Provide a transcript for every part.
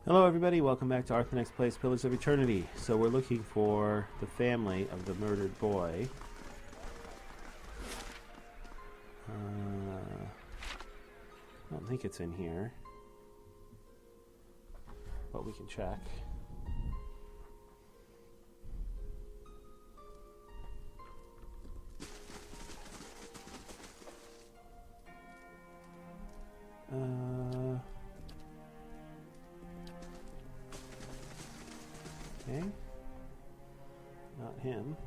Hello everybody, welcome back to Arthenex Plays Pillars of Eternity. So we're looking for the family of the murdered boy. I don't think it's in here, but we can check. Okay, not him.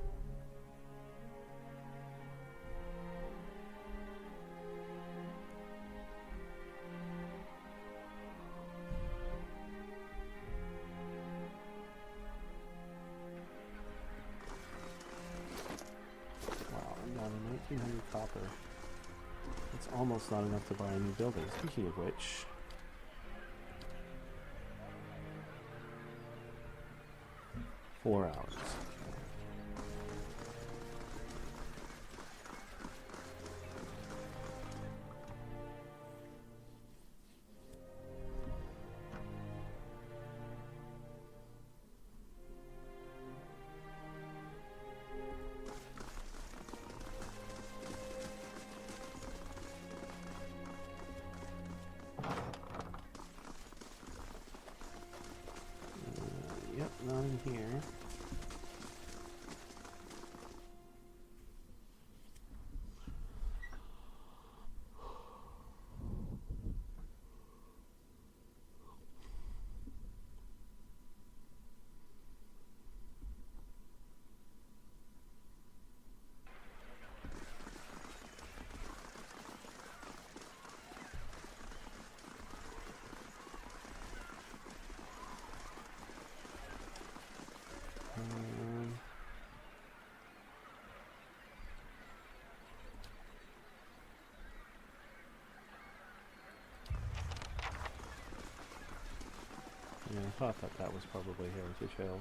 Wow, I got a 1900 copper. It's almost not enough to buy a new building. Speaking of which, $4 hours. Yep, not in here. Yeah, I thought that was probably Heritage Hill.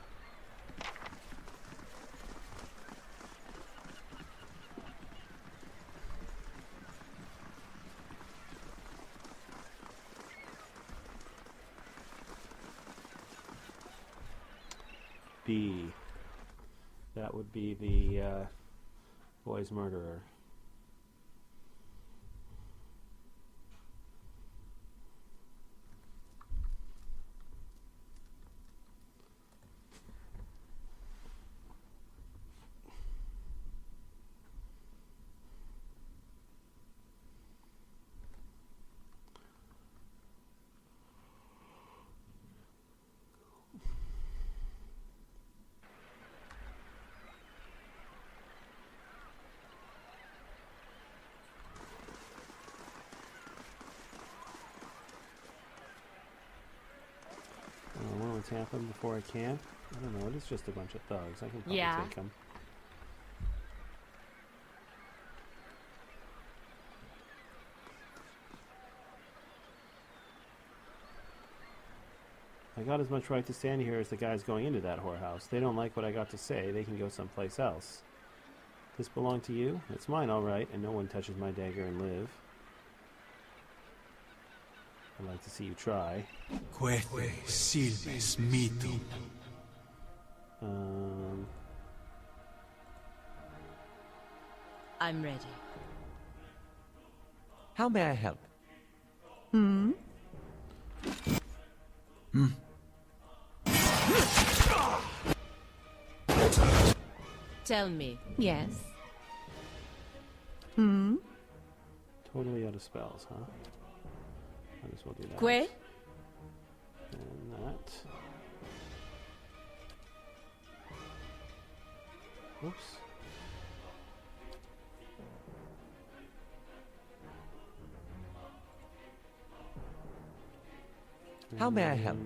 B. That would be the boy's murderer. I want to tap him before I camp. I don't know, it's just a bunch of thugs. I can probably take them. I got as much right to stand here as the guys going into that whorehouse. They don't like what I got to say. They can go someplace else. This belong to you? It's mine, all right, and no one touches my dagger and live. I'd like to see you try. Quete silves mitum. I'm ready. How may I help? Tell me. Yes. Totally out of spells, huh? Might as well do that. Que? And that. Oops. How may I help?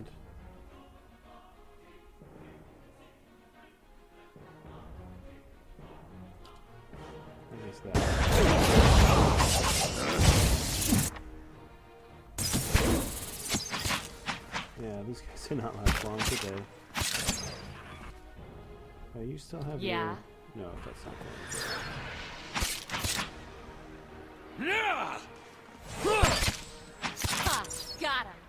I guess that. Yeah, these guys did not last long, did they? Oh, you still have your... No, that's not good. Ha! Got him!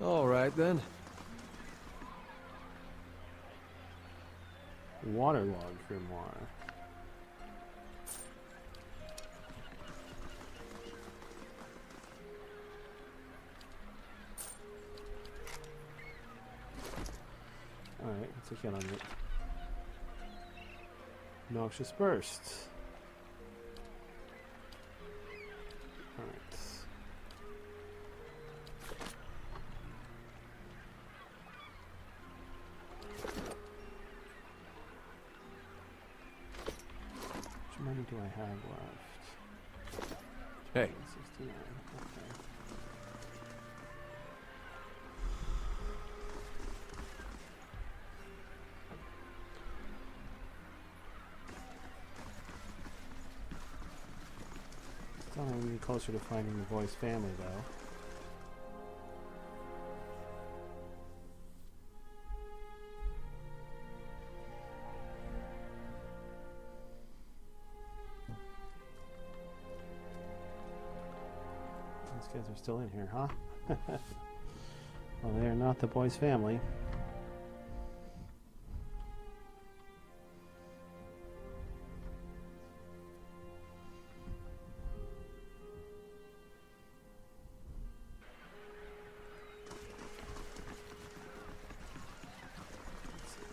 All right, then. Waterlogged grimoire. Alright, let's look out on it. Noxious burst. Alright. How much money do I have left? Hey. 69. Okay. Still any closer to finding the boy's family, though. These guys are still in here, huh? Well, they are not the boy's family.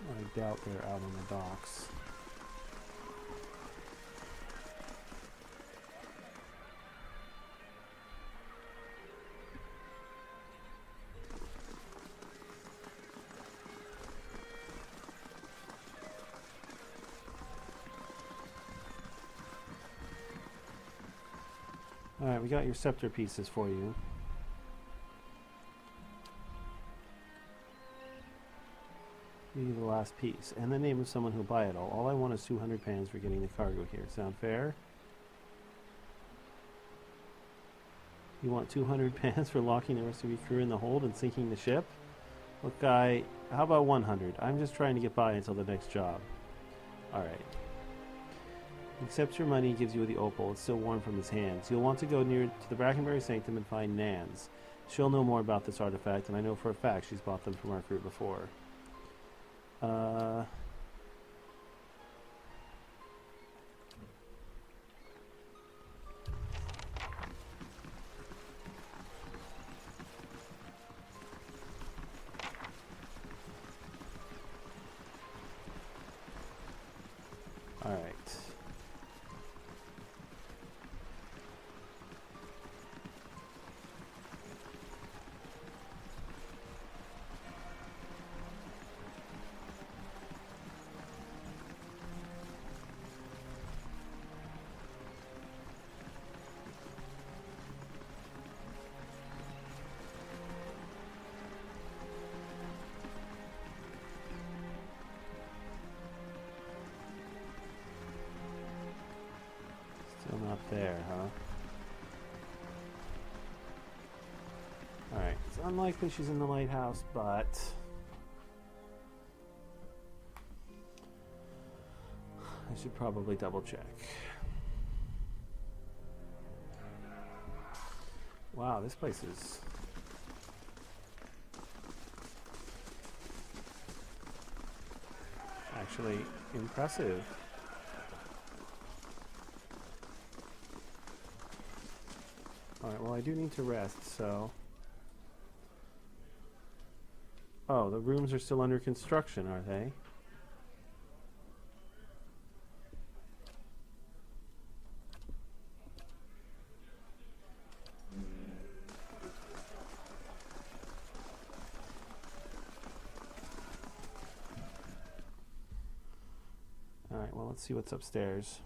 I doubt they're out on the docks. Alright, we got your scepter pieces for you. Give you the last piece. And the name of someone who'll buy it all. All I want is 200 pounds for getting the cargo here. Sound fair? You want 200 pounds for locking the rest of your crew in the hold and sinking the ship? Look, guy, how about 100? I'm just trying to get by until the next job. Alright. Accepts your money, gives you the opal. It's still warm from his hands. You'll want to go near to the Brackenberry Sanctum and find Nan's. She'll know more about this artifact, and I know for a fact she's bought them from our crew before. All right. Still not there, huh? Alright, it's unlikely she's in the lighthouse, but I should probably double check. Wow, this place is actually impressive. Alright, well I do need to rest, so... Oh, the rooms are still under construction, are they? Alright, well let's see what's upstairs.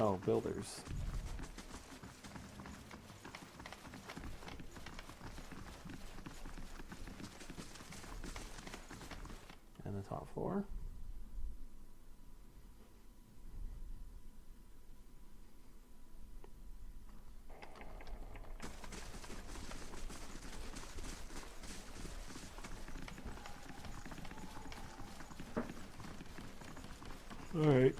Oh, builders. And the top floor. All right.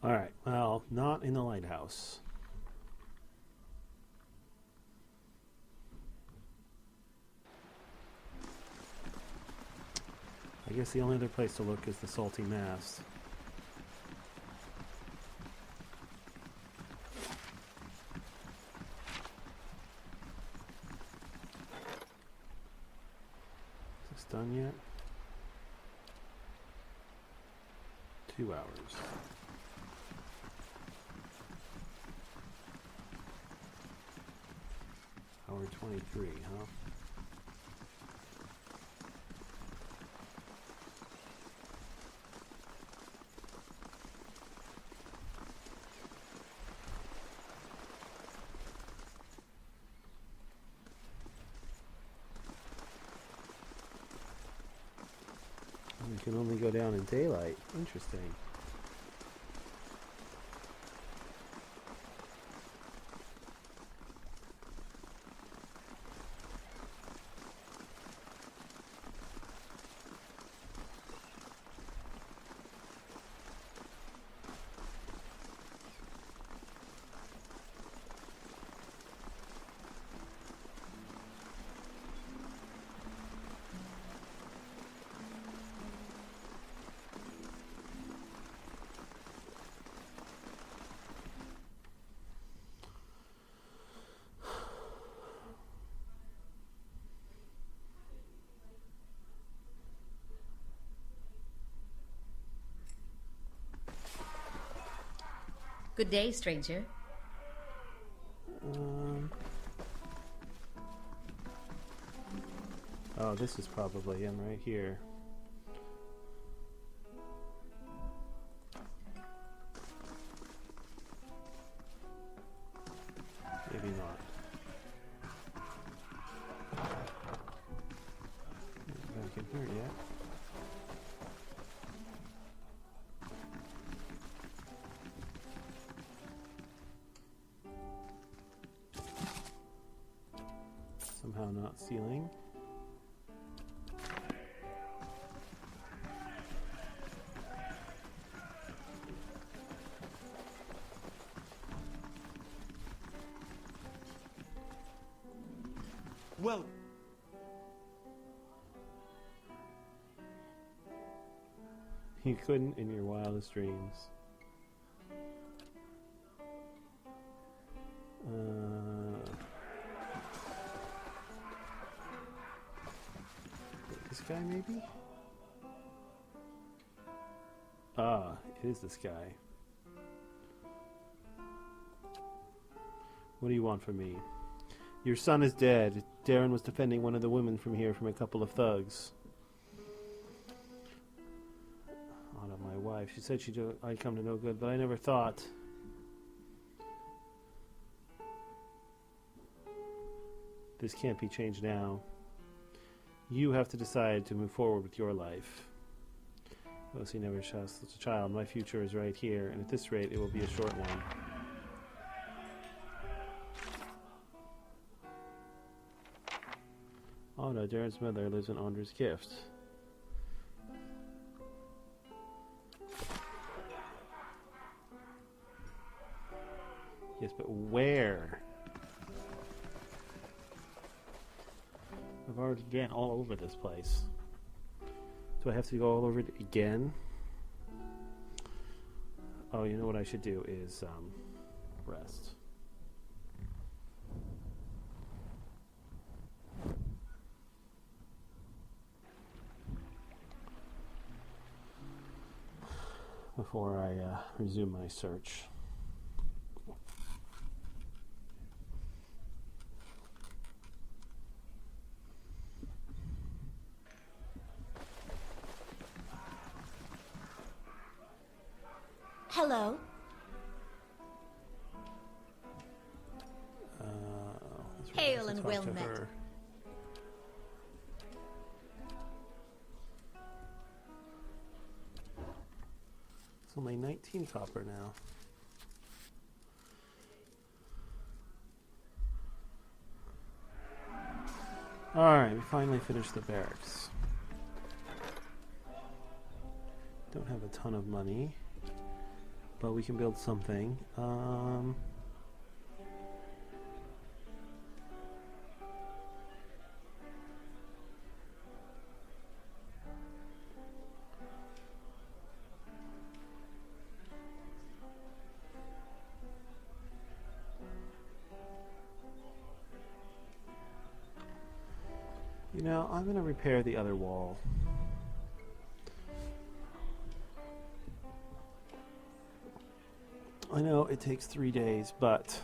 Alright, well, not in the lighthouse. I guess the only other place to look is the salty mast. Is this done yet? 2 hours. Hour 23, huh? You can only go down in daylight. Interesting. Good day, stranger. Oh, this is probably him right here. Maybe not. Back in here yet. Somehow not sealing. Well, You couldn't in your wildest dreams. This guy, maybe? Ah, it is this guy. What do you want from me? Your son is dead. Darren was defending one of the women from here from a couple of thugs. Anna, my wife. She said I'd come to no good, but I never thought. This can't be changed now. You have to decide to move forward with your life. Lucy never shot such a child. My future is right here, and at this rate, it will be a short one. Oh no, Darren's mother lives in Andre's gift. Yes, but where? I've already been all over this place. Do I have to go all over it again? Oh, you know what I should do is rest. Before I resume my search. Hello. Hail and well met. It's only 19 copper now. Alright, we finally finished the barracks. Don't have a ton of money. But we can build something. You know, I'm going to repair the other wall. I know it takes 3 days, but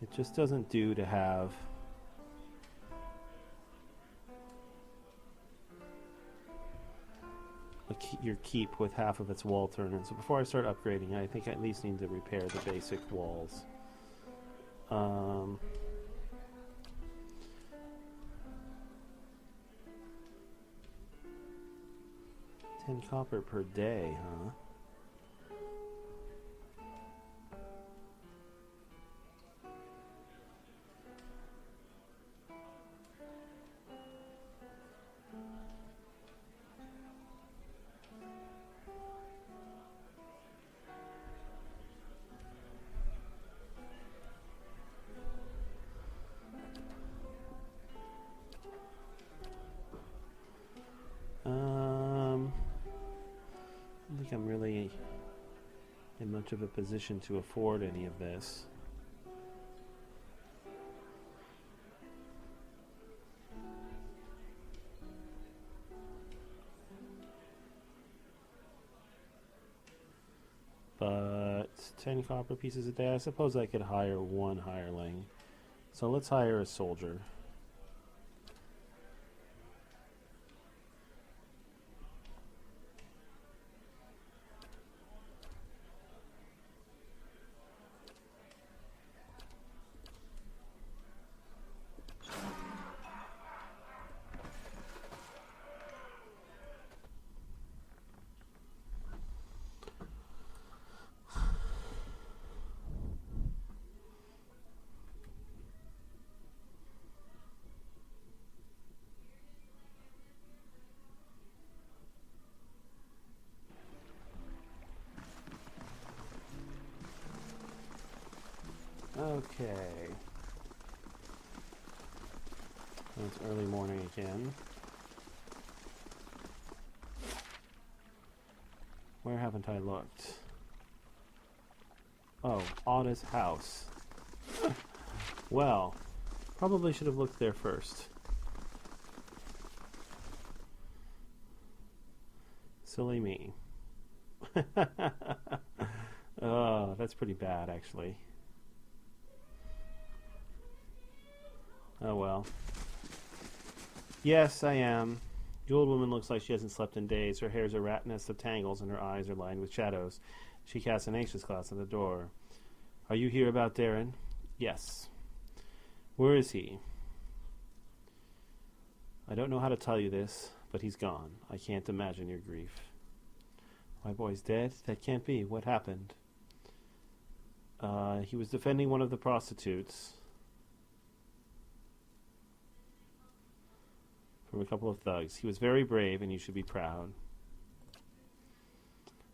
it just doesn't do to have your keep with half of its wall turner. So before I start upgrading, I think I at least need to repair the basic walls. 10 copper per day, huh? I don't think I'm really in much of a position to afford any of this. But 10 copper pieces a day, I suppose I could hire one hireling. So let's hire a soldier. Okay. It's early morning again. Where haven't I looked? Oh, Auda's house. Well, probably should have looked there first. Silly me. Oh, that's pretty bad, actually. Oh well. Yes, I am. The old woman looks like she hasn't slept in days. Her hair is a rat nest of tangles, and her eyes are lined with shadows. She casts an anxious glance at the door. Are you here about Darren? Yes. Where is he? I don't know how to tell you this, but he's gone. I can't imagine your grief. My boy's dead? That can't be. What happened? He was defending one of the prostitutes from a couple of thugs. He was very brave, and you should be proud.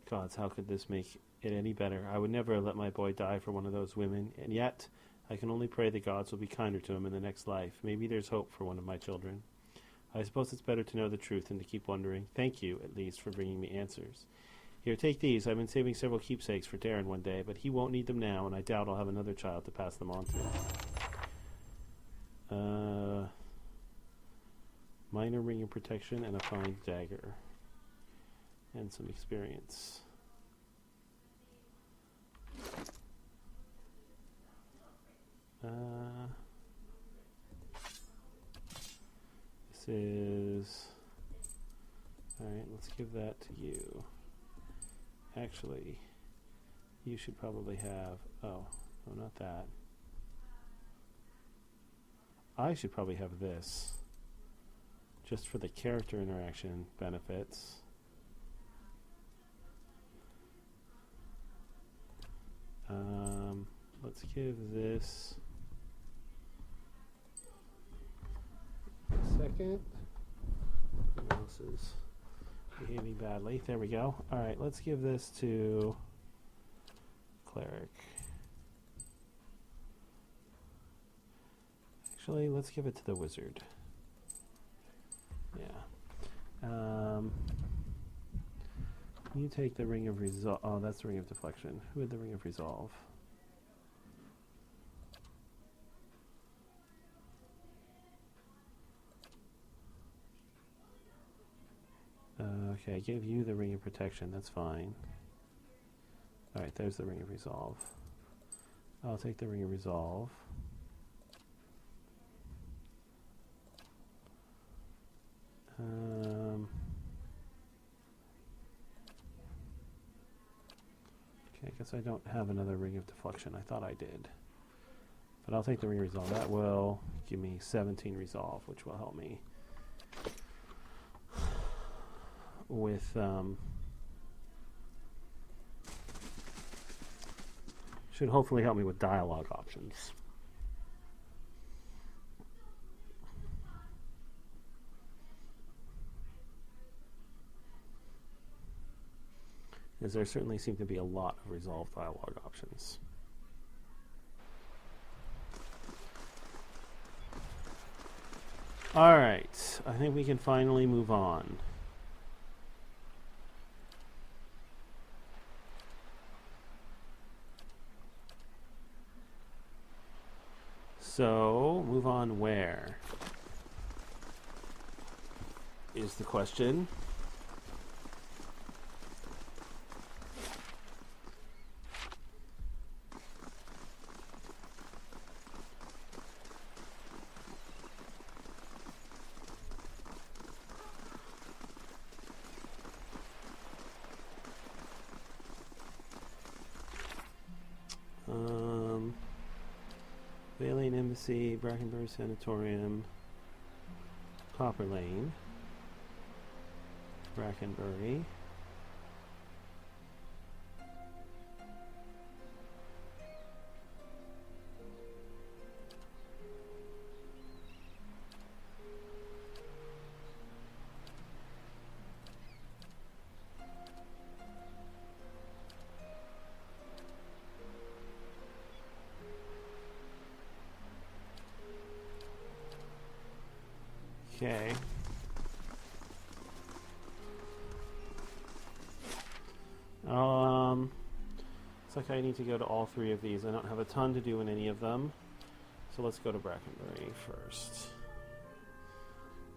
Gods, how could this make it any better? I would never let my boy die for one of those women, and yet I can only pray the gods will be kinder to him in the next life. Maybe there's hope for one of my children. I suppose it's better to know the truth than to keep wondering. Thank you, at least, for bringing me answers. Here, take these. I've been saving several keepsakes for Darren one day, but he won't need them now, and I doubt I'll have another child to pass them on to. Minor ring of protection and a fine dagger. And some experience. This is... Alright, let's give that to you. Actually, you should probably have... Oh, no, not that. I should probably have this. Just for the character interaction benefits. Let's give this a second. What else is behaving badly. There we go. Alright, let's give this to Cleric. Actually, let's give it to the Wizard. Yeah. You take the Ring of Resolve. Oh, that's the Ring of Deflection. Who had the Ring of Resolve? Okay, I gave you the Ring of Protection. That's fine. Alright, there's the Ring of Resolve. I'll take the Ring of Resolve. Okay, I guess I don't have another Ring of Deflection. I thought I did. But I'll take the Ring of Resolve. That will give me 17 Resolve, which will help me with should hopefully help me with dialogue options. As there certainly seem to be a lot of resolved dialogue options. Alright, I think we can finally move on. So, move on where? Is the question. Valiant Embassy, Brackenbury Sanatorium, Copper Lane, Brackenbury. Okay. Looks like I need to go to all three of these. I don't have a ton to do in any of them. So let's go to Brackenbury first.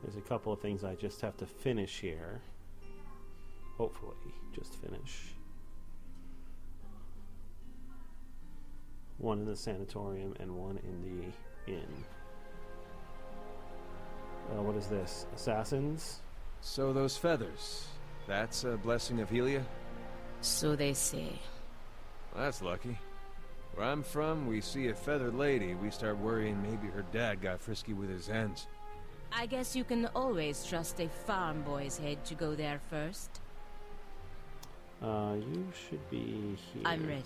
There's a couple of things I just have to finish here. Hopefully, just finish. One in the sanatorium and one in the inn. What is this? Assassins? So those feathers, that's a blessing of Helia? So they say. Well, that's lucky. Where I'm from, we see a feathered lady, we start worrying maybe her dad got frisky with his ends. I guess you can always trust a farm boy's head to go there first. You should be here. I'm ready.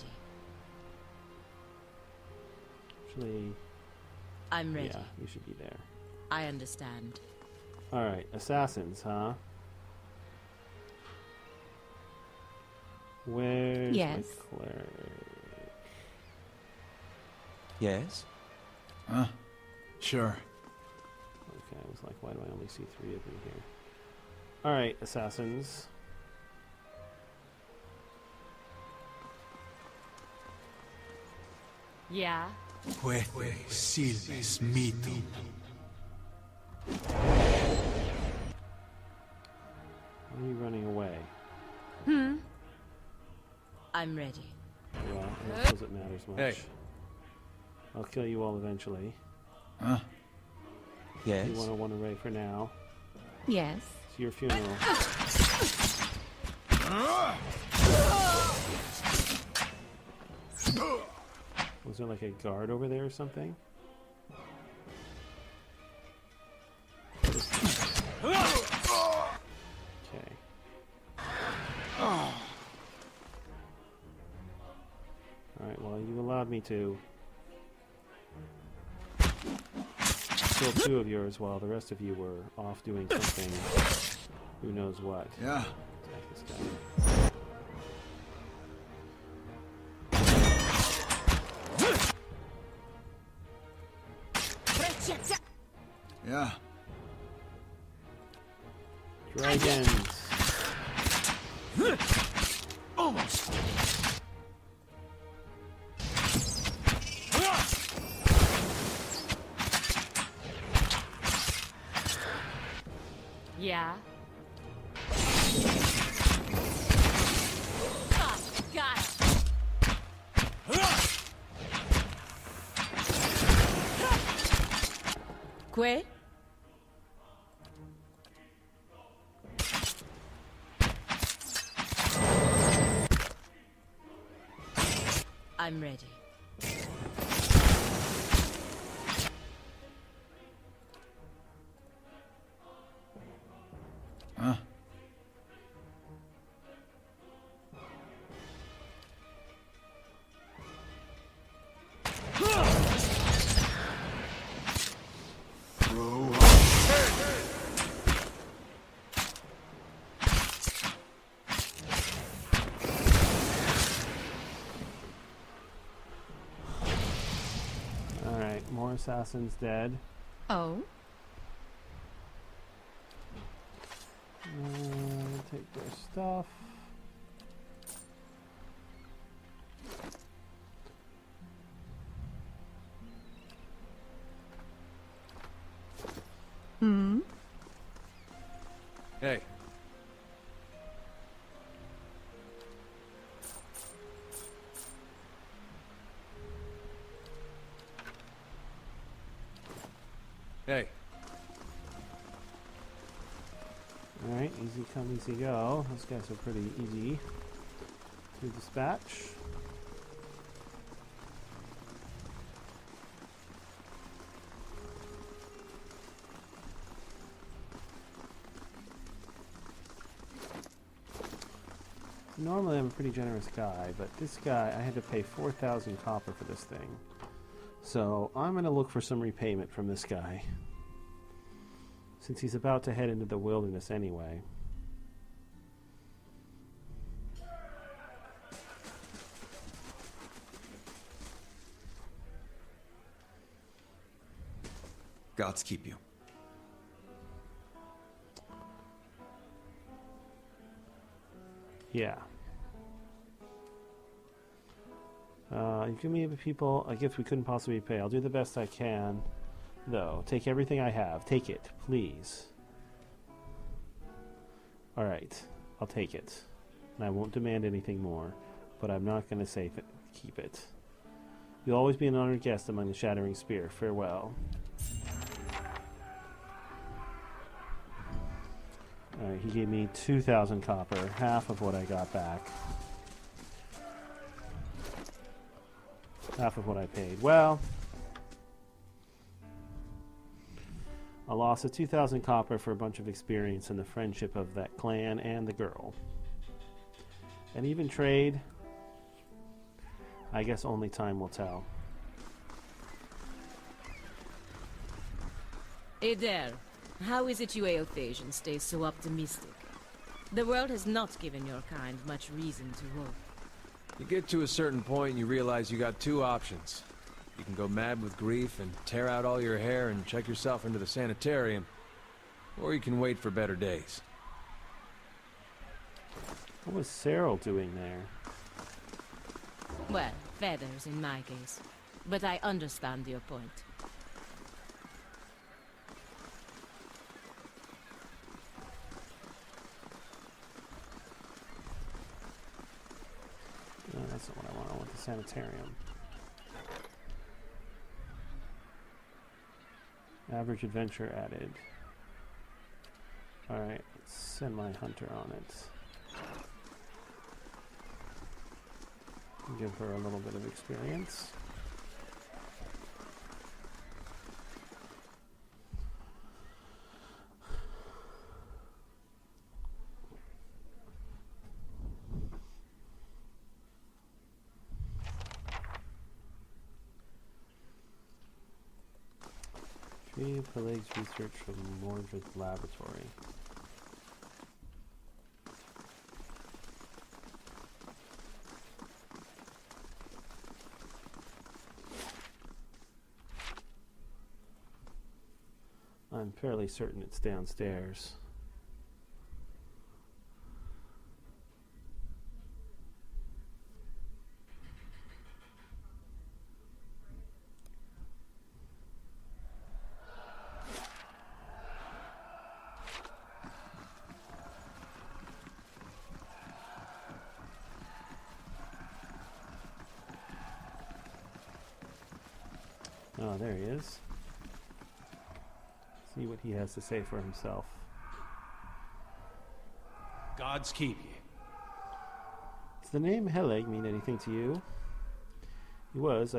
Actually... I'm ready. Yeah, you should be there. I understand. Alright, assassins, huh? Where's Yes. my cleric? Yes? Sure. Okay, I was like, why do I only see 3 of them here? Alright, assassins. Yeah? Puede silves mitum. Why are you running away? I'm ready. Yeah, I don't suppose it matters much. Hey. I'll kill you all eventually. Yes? You want to run away for now. Yes. It's your funeral. Was there like a guard over there or something? Okay. Alright, well, you allowed me to kill 2 of yours while the rest of you were off doing something who knows what. Yeah. Attack this guy. Yeah. Dragons. Almost. Yeah? Ah, got it! Que? I'm ready. Huh? Throw up. Alright, more assassins dead. Oh? Take their stuff. Hmm? Hey. Hey. Alright, easy come, easy go. Those guys are pretty easy to dispatch. Normally I'm a pretty generous guy, but this guy, I had to pay 4,000 copper for this thing. So I'm going to look for some repayment from this guy, since he's about to head into the wilderness anyway. Gods keep you. Yeah. You give me the people a gift we couldn't possibly pay. I'll do the best I can, though. Take everything I have. Take it, please. Alright, I'll take it. And I won't demand anything more, but I'm not going to say keep it. You'll always be an honored guest among the Shattering Spear. Farewell. Alright, he gave me 2,000 copper, half of what I got back. Half of what I paid. Well, a loss of 2,000 copper for a bunch of experience and the friendship of that clan and the girl. And even trade, I guess only time will tell. Hey there. How is it you Eothasians stay so optimistic? The world has not given your kind much reason to hope. You get to a certain point and you realize you got two options. You can go mad with grief and tear out all your hair and check yourself into the sanitarium, or you can wait for better days. What was Cyril doing there? Well, feathers in my case. But I understand your point. No, that's not what I want. I want the sanitarium. Average adventure added. Alright, let's send my hunter on it. Give her a little bit of experience. Tree Pelague's research from Mordred's laboratory. I'm fairly certain it's downstairs. Oh, there he is. See what he has to say for himself. Gods keep you. Does the name Helig mean anything to you? He was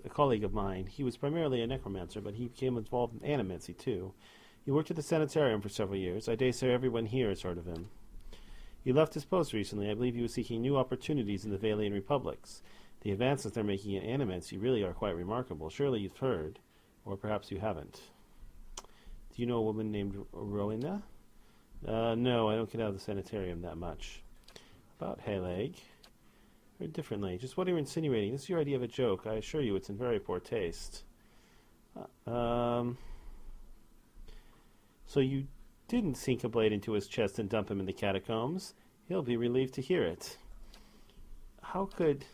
a colleague of mine. He was primarily a necromancer, but he became involved in animancy too. He worked at the sanitarium for several years. I dare say everyone here has heard of him. He left his post recently. I believe he was seeking new opportunities in the Valian Republics. The advances they're making in animancy really are quite remarkable. Surely you've heard, or perhaps you haven't. Do you know a woman named Rowena? No, I don't get out of the sanitarium that much. About Helig? Or differently, just what are you insinuating? This is your idea of a joke. I assure you it's in very poor taste. So you didn't sink a blade into his chest and dump him in the catacombs? He'll be relieved to hear it. How could...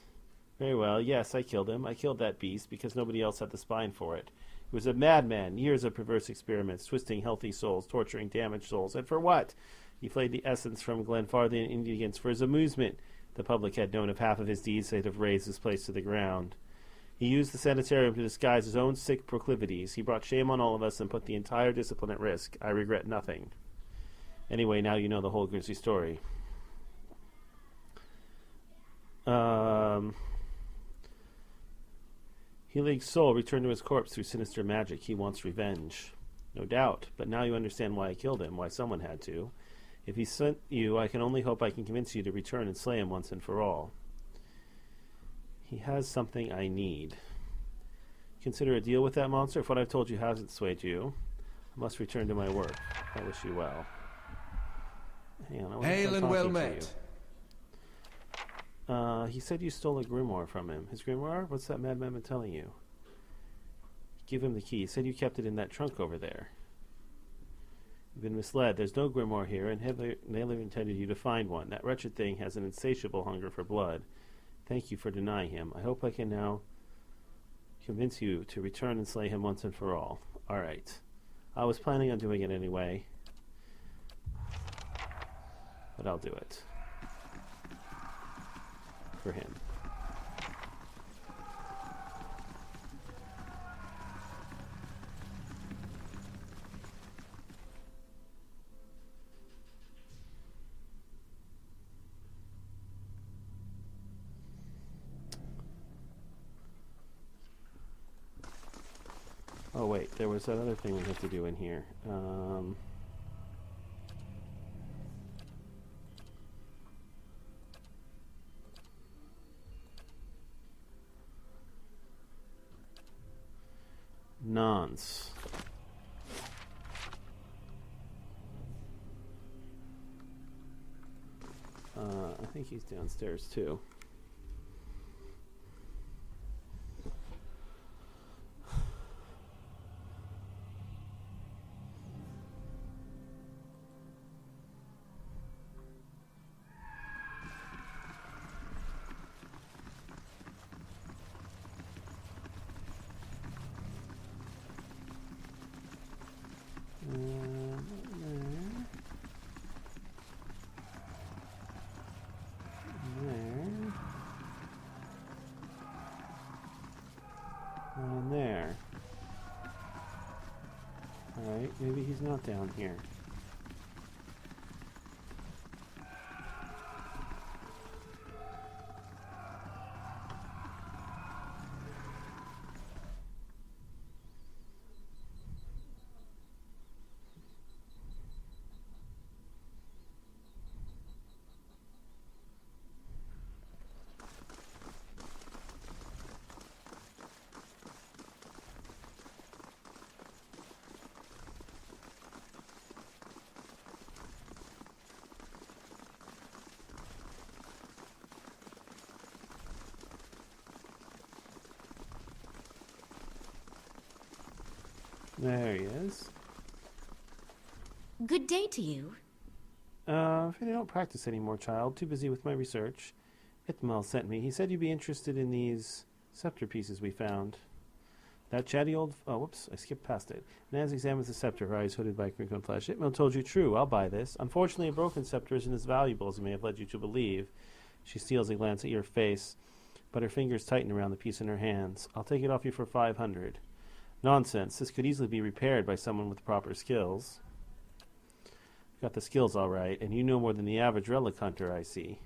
Very well, yes, I killed him. I killed that beast because nobody else had the spine for it. He was a madman, years of perverse experiments, twisting healthy souls, torturing damaged souls. And for what? He flayed the essence from Glenfarthian Indians for his amusement. The public had known of half of his deeds, they'd have razed his place to the ground. He used the sanitarium to disguise his own sick proclivities. He brought shame on all of us and put the entire discipline at risk. I regret nothing. Anyway, now you know the whole grisly story. Helig's soul returned to his corpse through sinister magic. He wants revenge. No doubt, but now you understand why I killed him, why someone had to. If he sent you, I can only hope I can convince you to return and slay him once and for all. He has something I need. Consider a deal with that monster if what I've told you hasn't swayed you. I must return to my work. I wish you well. Hang on, Hail and well met. He said you stole a grimoire from him. His grimoire? What's that madman been telling you? Give him the key. He said you kept it in that trunk over there. You've been misled. There's no grimoire here, and Naylor intended you to find one. That wretched thing has an insatiable hunger for blood. Thank you for denying him. I hope I can now convince you to return and slay him once and for all. All right. I was planning on doing it anyway, but I'll do it. For him. Oh wait, there was that other thing we have to do in here. Nonce. I think he's downstairs too. There. Alright, maybe he's not down here. There he is. Good day to you. I don't practice anymore, child. Too busy with my research. Itmal sent me. He said you'd be interested in these scepter pieces we found. That chatty old... Oh, whoops. I skipped past it. Naz examines the scepter, her eyes hooded by crinkling flesh. Itmal told you true. I'll buy this. Unfortunately, a broken scepter isn't as valuable as it may have led you to believe. She steals a glance at your face, but her fingers tighten around the piece in her hands. I'll take it off you for 500. Nonsense. This could easily be repaired by someone with proper skills. Got the skills all right, and you know more than the average relic hunter, I see.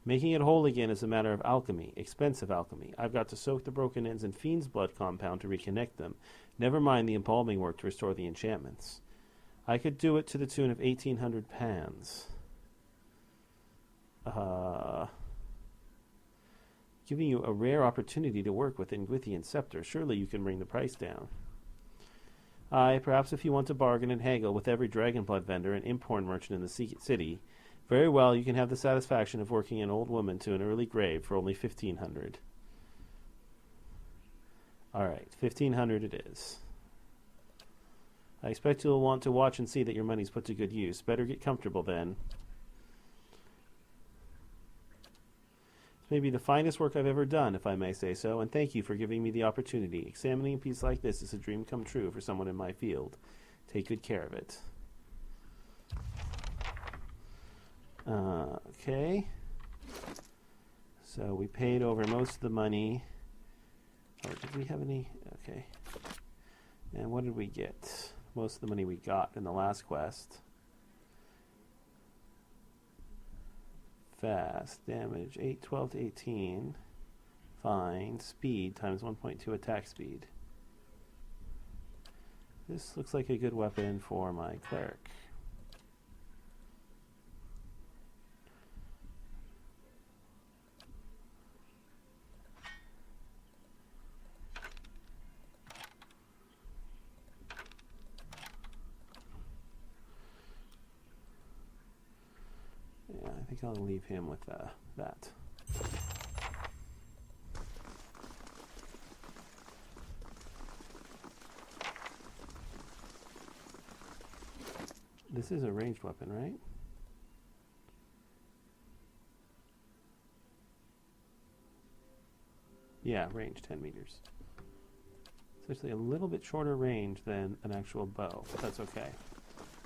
Making it whole again is a matter of alchemy, expensive alchemy. I've got to soak the broken ends in fiend's blood compound to reconnect them. Never mind the embalming work to restore the enchantments. I could do it to the tune of 1,800 pans. Giving you a rare opportunity to work with Ingwithian scepter. Surely you can bring the price down. Aye, perhaps if you want to bargain and haggle with every dragonblood vendor and imphorn merchant in the city, very well, you can have the satisfaction of working an old woman to an early grave for only 1,500. Alright, 1,500 it is. I expect you'll want to watch and see that your money's put to good use. Better get comfortable then. It's maybe the finest work I've ever done, if I may say so, and thank you for giving me the opportunity. Examining a piece like this is a dream come true for someone in my field. Take good care of it. Okay. So we paid over most of the money. Oh, did we have any? Okay. And what did we get? Most of the money we got in the last quest. Fast, damage, 12 to 18. Fine, speed times 1.2 attack speed. This looks like a good weapon for my cleric. Yeah, I think I'll leave him with that. This is a ranged weapon, right? Yeah, range 10 meters. It's actually a little bit shorter range than an actual bow, but that's okay.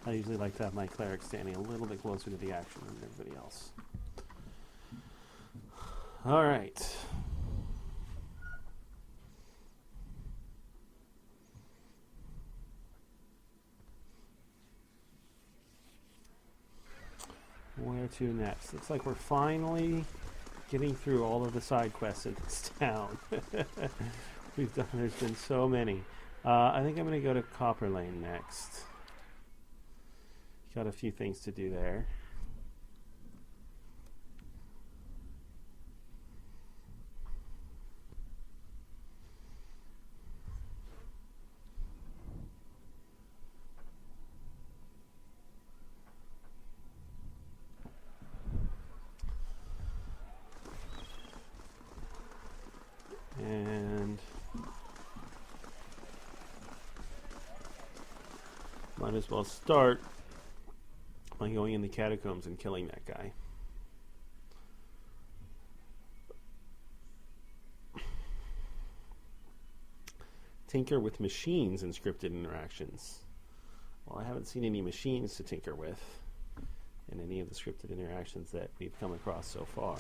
I usually like to have my cleric standing a little bit closer to the action than everybody else. Alright. Where to next? Looks like we're finally getting through all of the side quests in this town. There's been so many. I think I'm going to go to Copper Lane next. Got a few things to do there. And might as well start by going in the catacombs and killing that guy. Tinker with machines in scripted interactions. Well, I haven't seen any machines to tinker with in any of the scripted interactions that we've come across so far.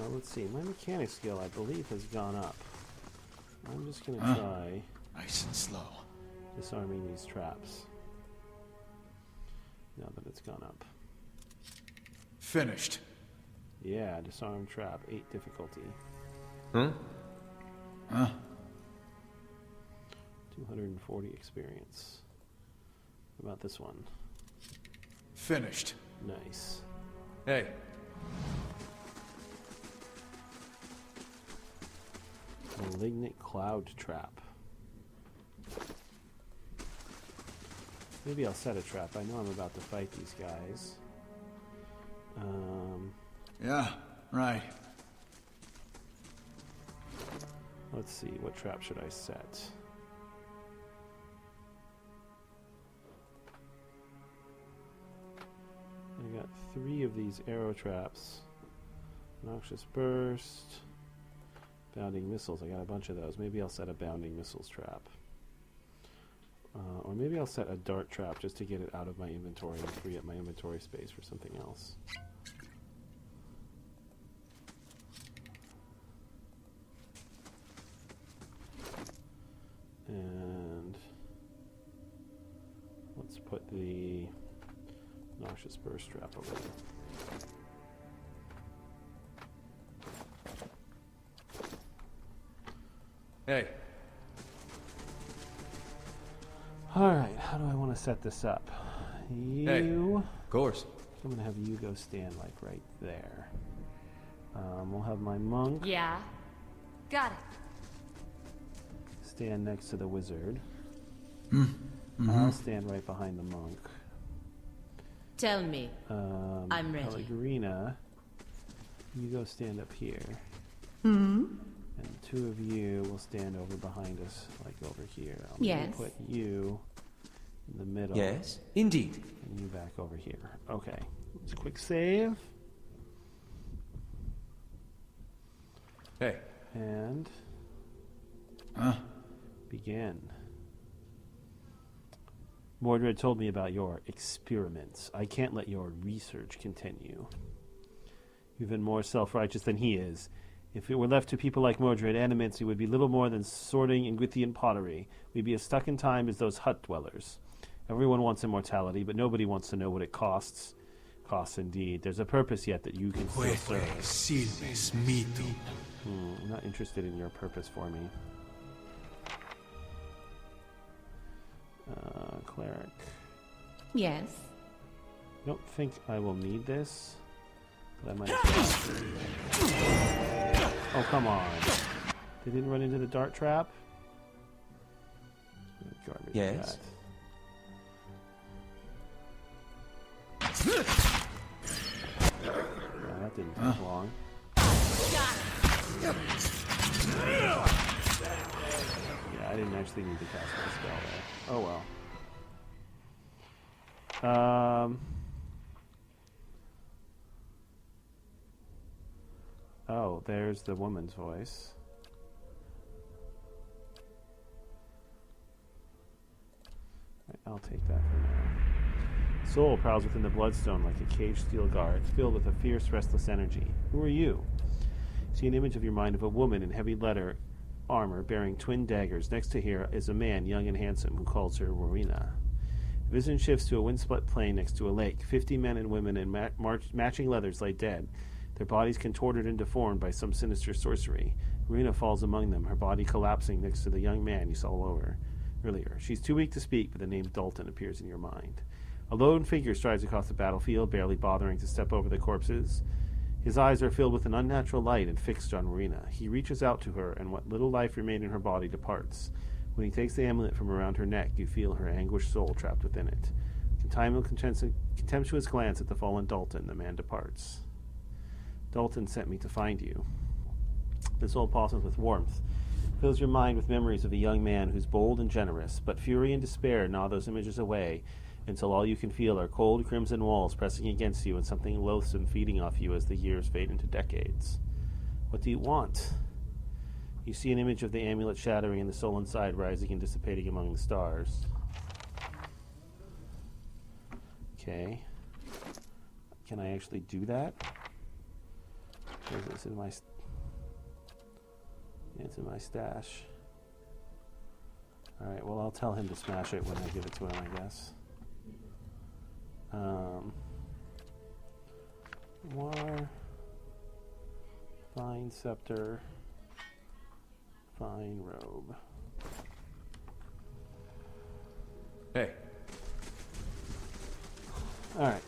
Let's see, my mechanic skill, I believe, has gone up. I'm just going to try Nice and slow. Disarming these traps. Now that it's gone up. Finished. Yeah, disarm trap, 8 difficulty. Huh? Huh? 240 experience. What about this one? Finished. Nice. Hey. Malignant cloud trap. Maybe I'll set a trap. I know I'm about to fight these guys. Yeah, right. Let's see, what trap should I set? I got 3 of these arrow traps. Noxious burst. Bounding missiles. I got a bunch of those. Maybe I'll set a bounding missiles trap. Or maybe I'll set a dart trap just to get it out of my inventory and free up my inventory space for something else. And let's put the noxious burst trap over there. Hey. Alright, how do I want to set this up? You... Hey. Of course. I'm going to have you go stand like right there. We'll have my monk Yeah. Got it. stand next to the wizard. Mm-hmm. I'll stand right behind the monk. Tell me. I'm ready. Pellegrina, you go stand up here. Hmm? And the 2 of you will stand over behind us, like over here. I'm Yes. going to put you in the middle. Yes, indeed. And you back over here. Okay. Let's quick save. Hey. And Huh? begin. Mordred told me about your experiments. I can't let your research continue. You've been more self-righteous than he is. If it were left to people like Mordred, animates, it would be little more than sorting Ingrithian pottery. We'd be as stuck in time as those hut dwellers. Everyone wants immortality, but nobody wants to know what it costs. Costs indeed. There's a purpose yet that you can still serve. Silves mitu. I'm not interested in your purpose for me. Cleric. Yes. I don't think I will need this, but I might as well. Oh, come on. They didn't run into the dart trap? Garbage Yes. Yeah, that didn't take long. Yeah, I didn't actually need to cast my spell there. Oh well. Oh, there's the woman's voice. Right, I'll take that for now. Soul prowls within the bloodstone like a caged steel guard, filled with a fierce, restless energy. Who are you? See an image of your mind of a woman in heavy leather armor bearing twin daggers. Next to her is a man, young and handsome, who calls her Rowena. The vision shifts to a wind-split plain next to a lake. 50 men and women in matching leathers lay dead, their bodies contorted and deformed by some sinister sorcery. Rowena falls among them, her body collapsing next to the young man you saw earlier. She's too weak to speak, but the name Dalton appears in your mind. A lone figure strides across the battlefield, barely bothering to step over the corpses. His eyes are filled with an unnatural light and fixed on Rowena. He reaches out to her, and what little life remained in her body departs. When he takes the amulet from around her neck, you feel her anguished soul trapped within it. Contemptuous glance at the fallen Dalton, the man departs. Dalton sent me to find you. The soul pulses with warmth, fills your mind with memories of a young man who's bold and generous, but fury and despair gnaw those images away until all you can feel are cold crimson walls pressing against you and something loathsome feeding off you as the years fade into decades. What do you want? You see an image of the amulet shattering and the soul inside rising and dissipating among the stars. Okay. Can I actually do that? Or is this in my... It's in my stash. Alright, well, I'll tell him to smash it when I give it to him, I guess. War. Fine scepter. Fine robe. Hey. Alright.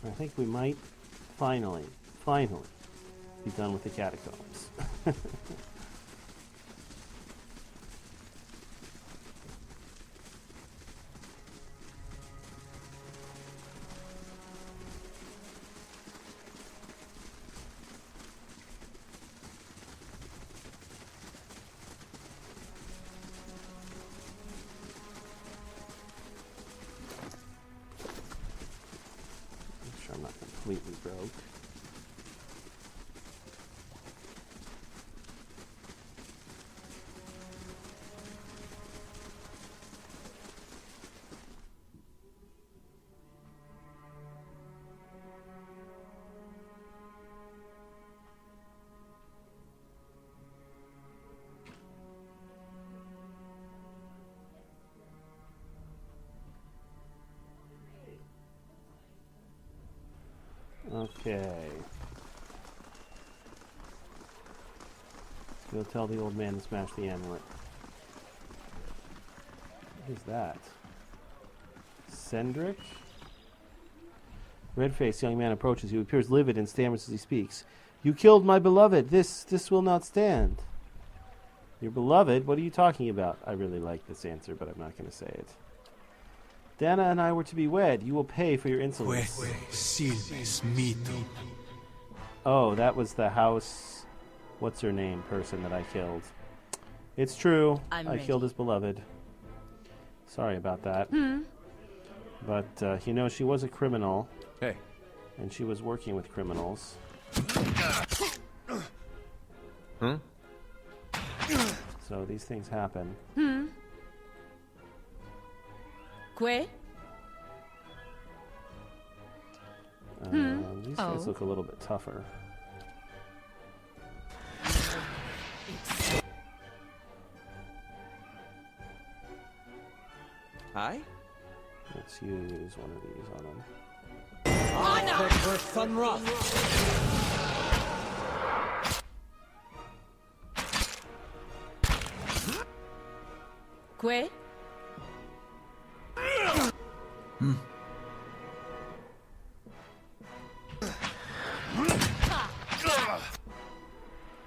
I think we might finally be done with the catacombs. Make sure I'm not completely broke. Okay. Go tell the old man to smash the amulet. What is that? Cendric? Red-faced young man approaches you, appears livid and stammers as he speaks. You killed my beloved! This will not stand! Your beloved? What are you talking about? I really like this answer, but I'm not going to say it. Dana and I were to be wed. You will pay for your insolence. Silves mito. Oh, that was the house... what's-her-name person that I killed. It's true. I killed his beloved. Sorry about that. But, you know, she was a criminal. Hey. And she was working with criminals. Huh? So these things happen. Que? These guys look a little bit tougher. Hi? Let's use one of these on them. Que?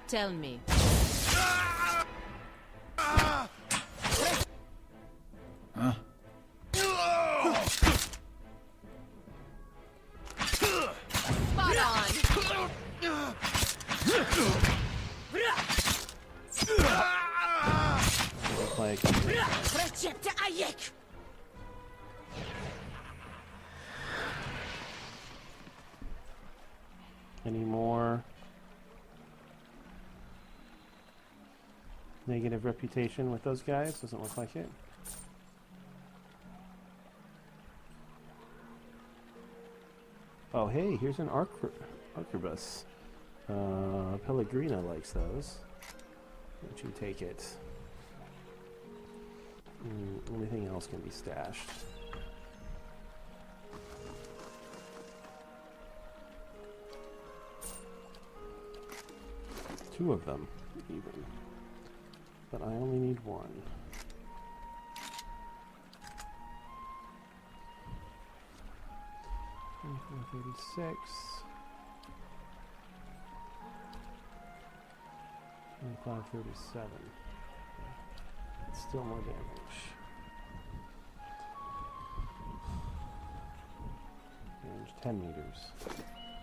Tell me. Huh? Spot on. Looks like any more negative reputation with those guys? Doesn't look like it. Oh, hey, here's an arquebus. Pellegrina likes those. Why don't you take it? Anything else can be stashed. Two of them, even. But I only need one. $34.36. $25.37. Still more damage. Range 10 meters.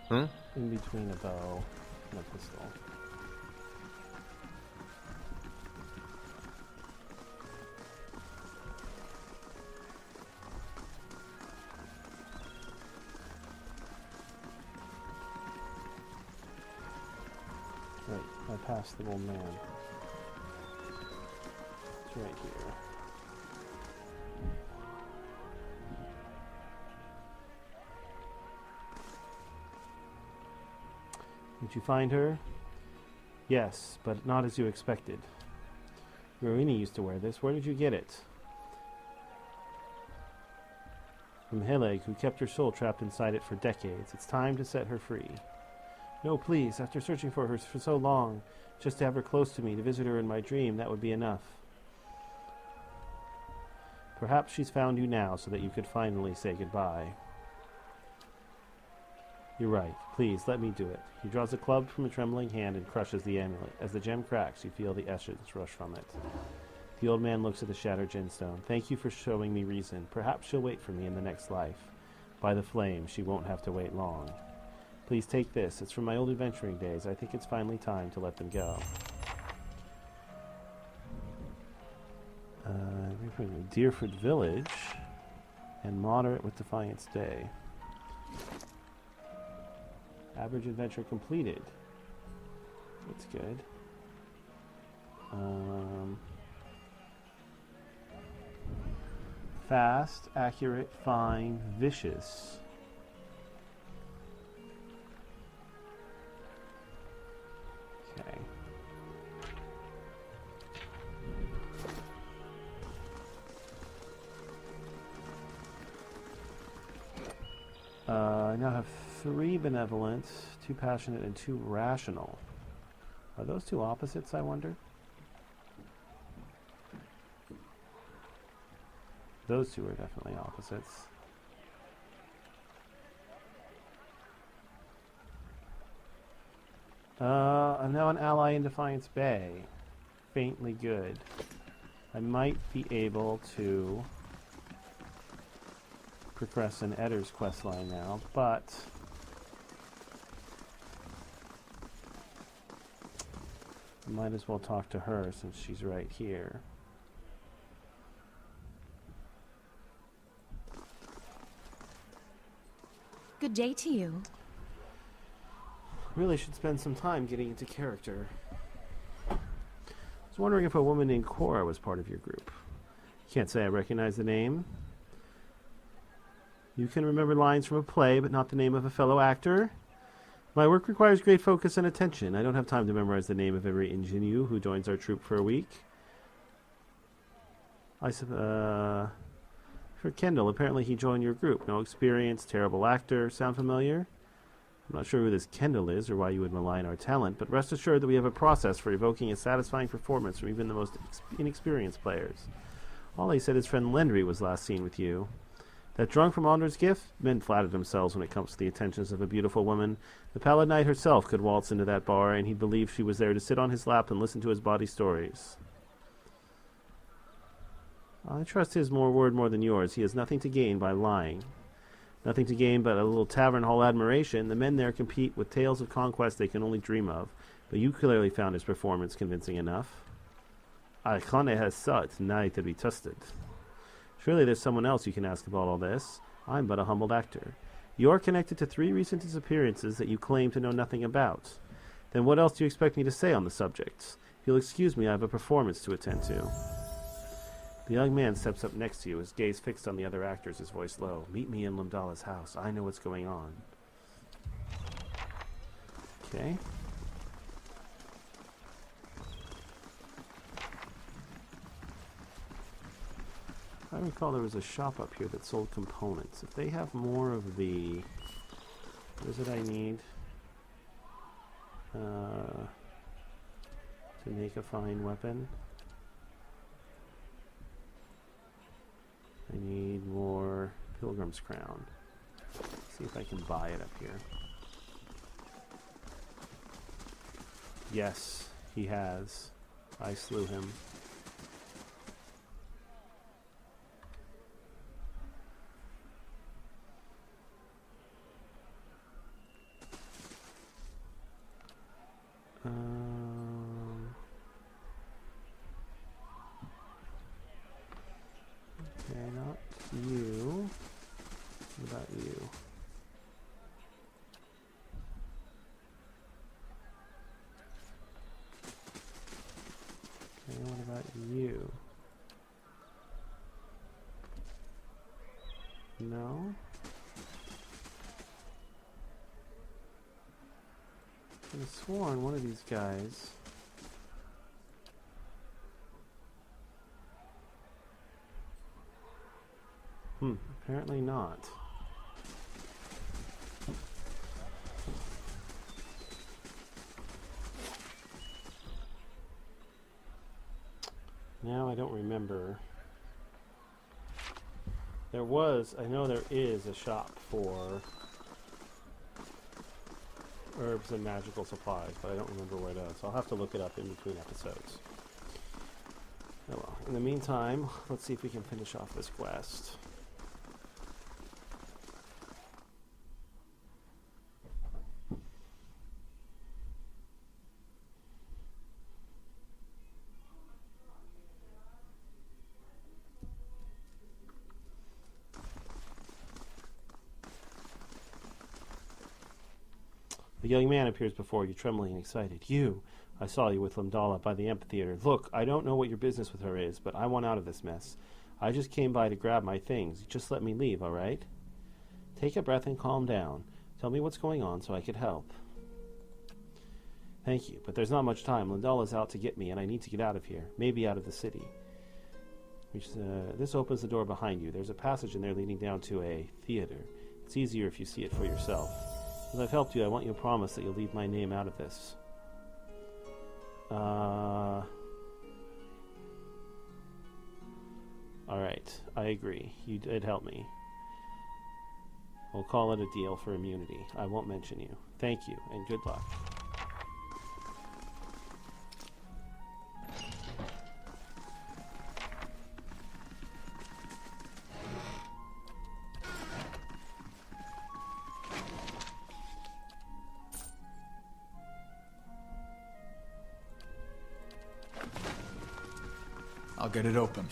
Huh? In between a bow and a pistol. Right, I passed the old man. It's right here. Did you find her? Yes, but not as you expected. Rowena used to wear this. Where did you get it? From Heleg, who kept her soul trapped inside it for decades. It's time to set her free. No, please. After searching for her for so long, just to have her close to me, to visit her in my dream, that would be enough. Perhaps she's found you now so that you could finally say goodbye. You're right. Please, let me do it. He draws a club from a trembling hand and crushes the amulet. As the gem cracks, you feel the essence rush from it. The old man looks at the shattered gemstone. Thank you for showing me reason. Perhaps she'll wait for me in the next life. By the flame, she won't have to wait long. Please take this. It's from my old adventuring days. I think it's finally time to let them go. Deerford Village and moderate with Defiance Day. Average adventure completed. That's good. Fast, accurate, fine, vicious. Okay. I now have 3 benevolent, 2 passionate, and 2 rational. Are those 2 opposites, I wonder? Those 2 are definitely opposites. I'm now an ally in Defiance Bay. Faintly good. I might be able to progress in Eddar's questline now, but I might as well talk to her since she's right here. Good day to you. Really should spend some time getting into character. I was wondering if a woman named Cora was part of your group. Can't say I recognize the name. You can remember lines from a play, but not the name of a fellow actor. My work requires great focus and attention. I don't have time to memorize the name of every ingenue who joins our troupe for a week. For Kendall, apparently he joined your group. No experience, terrible actor. Sound familiar? I'm not sure who this Kendall is or why you would malign our talent, but rest assured that we have a process for evoking a satisfying performance from even the most inexperienced players. Ollie said his friend Lendry was last seen with you. That drunk from Ondra's gift? Men flattered themselves when it comes to the attentions of a beautiful woman. The Pallid Knight herself could waltz into that bar, and he'd believe she was there to sit on his lap and listen to his bawdy stories. I trust his word more than yours. He has nothing to gain by lying. Nothing to gain but a little tavern hall admiration. The men there compete with tales of conquest they can only dream of, but you clearly found his performance convincing enough. Arthenex has such nigh to be trusted. Surely there's someone else you can ask about all this. I'm but a humbled actor. You're connected to 3 recent disappearances that you claim to know nothing about. Then what else do you expect me to say on the subject? If you'll excuse me, I have a performance to attend to. The young man steps up next to you, his gaze fixed on the other actors, his voice low. Meet me in Lamdala's house. I know what's going on. Okay. I recall there was a shop up here that sold components. If they have more of the... What is it I need? To make a fine weapon. I need more Pilgrim's Crown. See if I can buy it up here. Yes, he has. I slew him. Okay, not you. What about you? Okay, what about you? No? could have sworn one of these guys... apparently not. Now I don't remember. There was, I know there is a shop for herbs and magical supplies, but I don't remember where it is. I'll have to look it up in between episodes. Oh well. In the meantime, let's see if we can finish off this quest. The young man appears before you, trembling and excited. You! I saw you with Lamdala by the amphitheater. Look, I don't know what your business with her is, but I want out of this mess. I just came by to grab my things. Just let me leave, all right? Take a breath and calm down. Tell me what's going on so I could help. Thank you, but there's not much time. Lamdala's out to get me, and I need to get out of here. Maybe out of the city. This opens the door behind you. There's a passage in there leading down to a theater. It's easier if you see it for yourself. As I've helped you, I want you to promise that you'll leave my name out of this. Alright, I agree. You did help me. We'll call it a deal for immunity. I won't mention you. Thank you, and good luck. I'll get it open.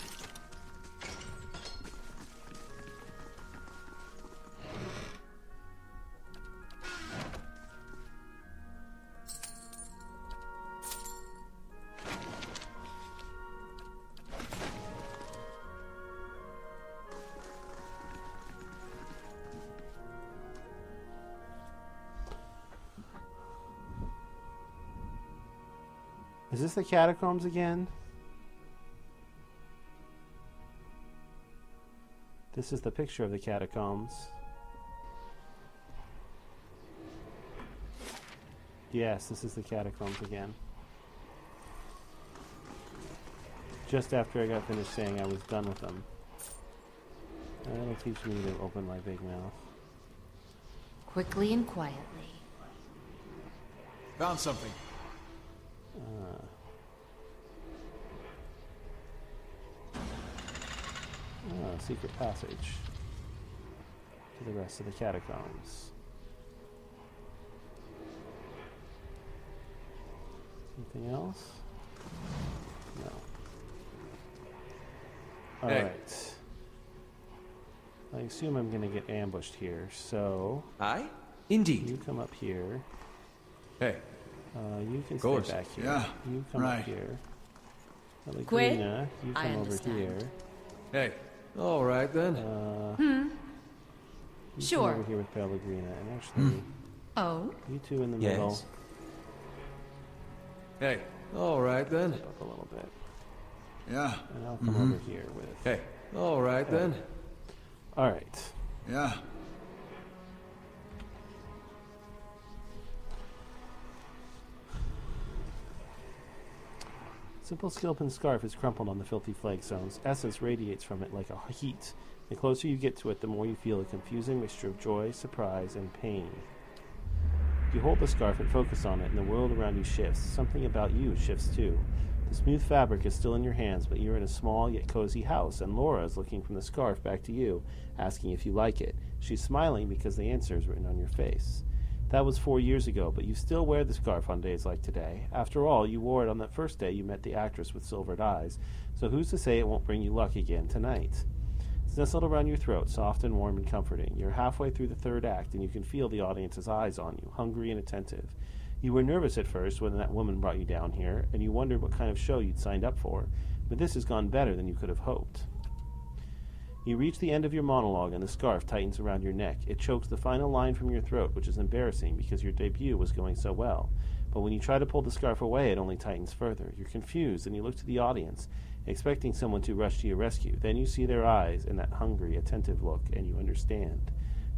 Is this the catacombs again? This is the picture of the catacombs. Yes, this is the catacombs again. Just after I got finished saying I was done with them. That'll teach me to open my big mouth. Quickly and quietly. Found something. Secret passage to the rest of the catacombs. Anything else? No. Alright. I assume I'm going to get ambushed here, so... Aye? Indeed. You come up here. Hey. You can Course. stay back here. Yeah, You come right. up here. Quinn? Pellegrina, you I come over understand. here. Hey. All right, then. You Sure. come over here with Pellegrina, and actually, Oh? you two in the Yes. middle. Hey. All right, then. Step up a little bit. Yeah, And I'll come over here with... Hey. All right, then. Alright. yeah. Simple Skilpin's scarf is crumpled on the filthy flagstones. Essence radiates from it like a heat. The closer you get to it, the more you feel a confusing mixture of joy, surprise, and pain. You hold the scarf and focus on it, and the world around you shifts. Something about you shifts too. The smooth fabric is still in your hands, but you're in a small yet cozy house, and Laura is looking from the scarf back to you, asking if you like it. She's smiling because the answer is written on your face. That was 4 years ago, but you still wear the scarf on days like today. After all, you wore it on that first day you met the actress with silvered eyes, so who's to say it won't bring you luck again tonight? It's nestled around your throat, soft and warm and comforting. You're halfway through the third act, and you can feel the audience's eyes on you, hungry and attentive. You were nervous at first when that woman brought you down here, and you wondered what kind of show you'd signed up for, but this has gone better than you could have hoped. You reach the end of your monologue, and the scarf tightens around your neck. It chokes the final line from your throat, which is embarrassing because your debut was going so well. But when you try to pull the scarf away, it only tightens further. You're confused, and you look to the audience, expecting someone to rush to your rescue. Then you see their eyes and that hungry, attentive look, and you understand.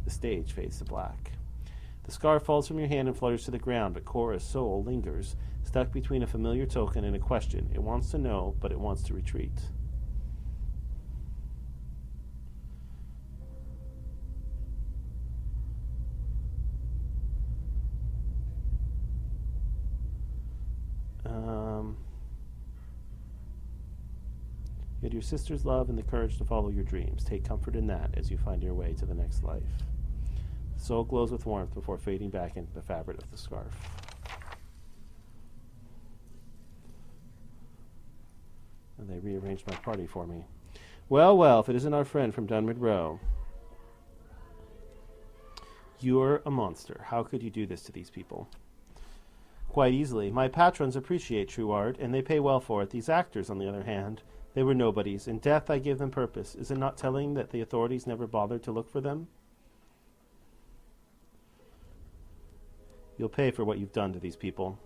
The stage fades to black. The scarf falls from your hand and flutters to the ground, but Cora's soul lingers, stuck between a familiar token and a question. It wants to know, but it wants to retreat. You had your sister's love and the courage to follow your dreams. Take comfort in that as you find your way to the next life. The soul glows with warmth before fading back into the fabric of the scarf. And they rearranged my party for me. Well, well, if it isn't our friend from Dunmid Row. You're a monster. How could you do this to these people? Quite easily. My patrons appreciate true art, and they pay well for it. These actors, on the other hand, they were nobodies. In death I give them purpose. Is it not telling that the authorities never bothered to look for them? You'll pay for what you've done to these people.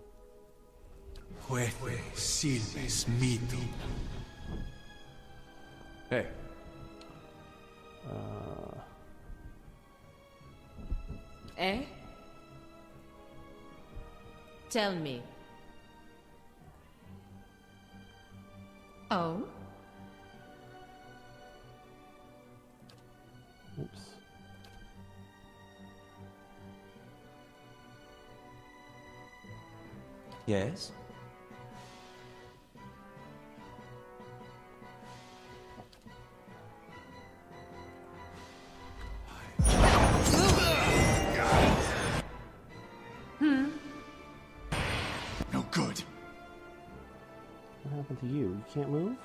Hey. Eh? Tell me. Oh? Oops. Yes? No good. What happened to you? You can't move?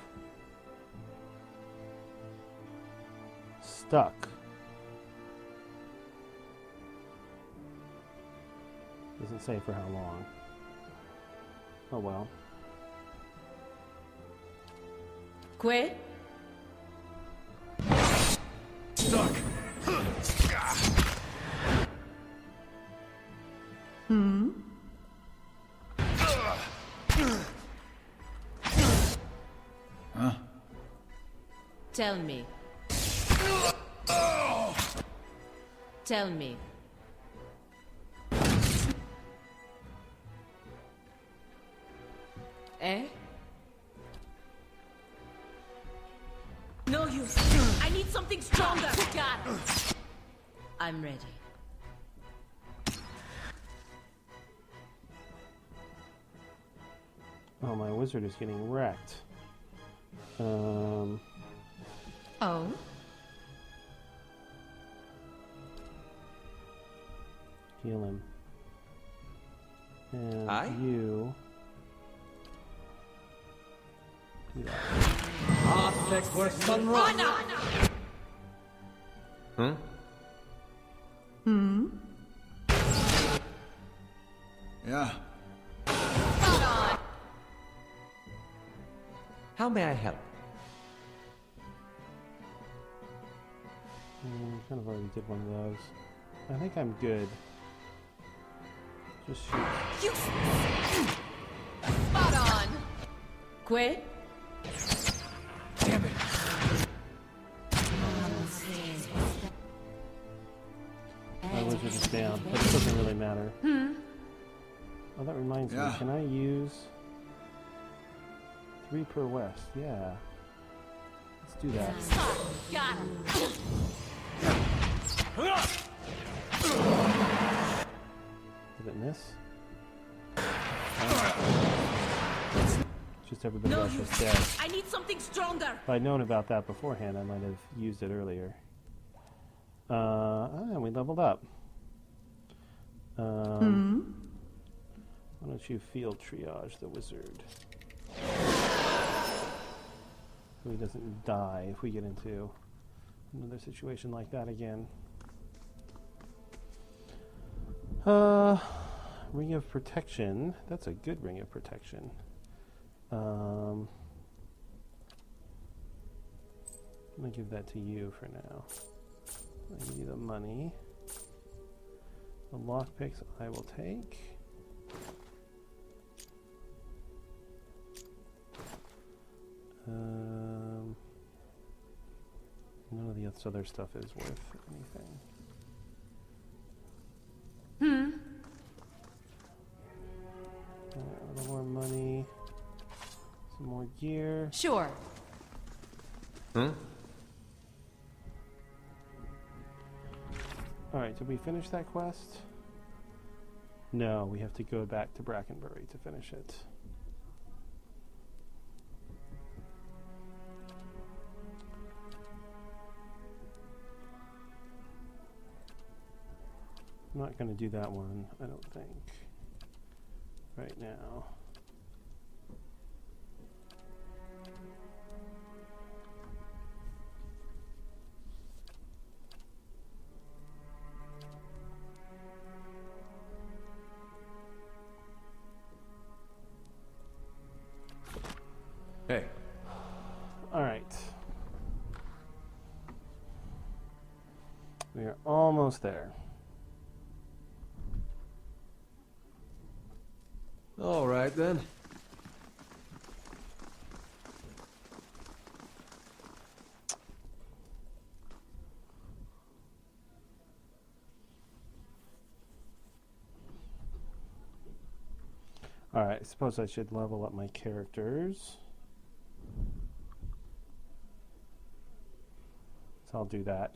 Stuck. Doesn't say for how long. Oh well. Quit? Stuck. Huh? Tell me. Tell me. Eh? No use. I need something stronger. Got it. I'm ready. Oh, my wizard is getting wrecked. Oh? Heal him. And Aye? you... do that. Hmm? Yeah. How may I help? Kind of already did one of those. I think I'm good. Just shoot. Spot on. Quit? Damn it. My wizard is down, but it doesn't really matter. Oh, that reminds me. Yeah. Can I use 3 per west? Yeah. Let's do that. Got him. Did it miss? Just everybody No else is use. dead. I need something stronger. If I'd known about that beforehand, I might have used it earlier. And we leveled up. Why don't you field triage the wizard? So he doesn't die if we get into another situation like that again. Ring of Protection. That's a good ring of protection. I'm going to give that to you for now. I give you the money. The lockpicks I will take. None of the other stuff is worth anything. A little more money. Some more gear. Sure. Alright, did we finish that quest? No, we have to go back to Brackenbury to finish it. I'm not going to do that one, I don't think. Right now. Hey. All right. We are almost there. All right, then. All right, I suppose I should level up my characters. So I'll do that.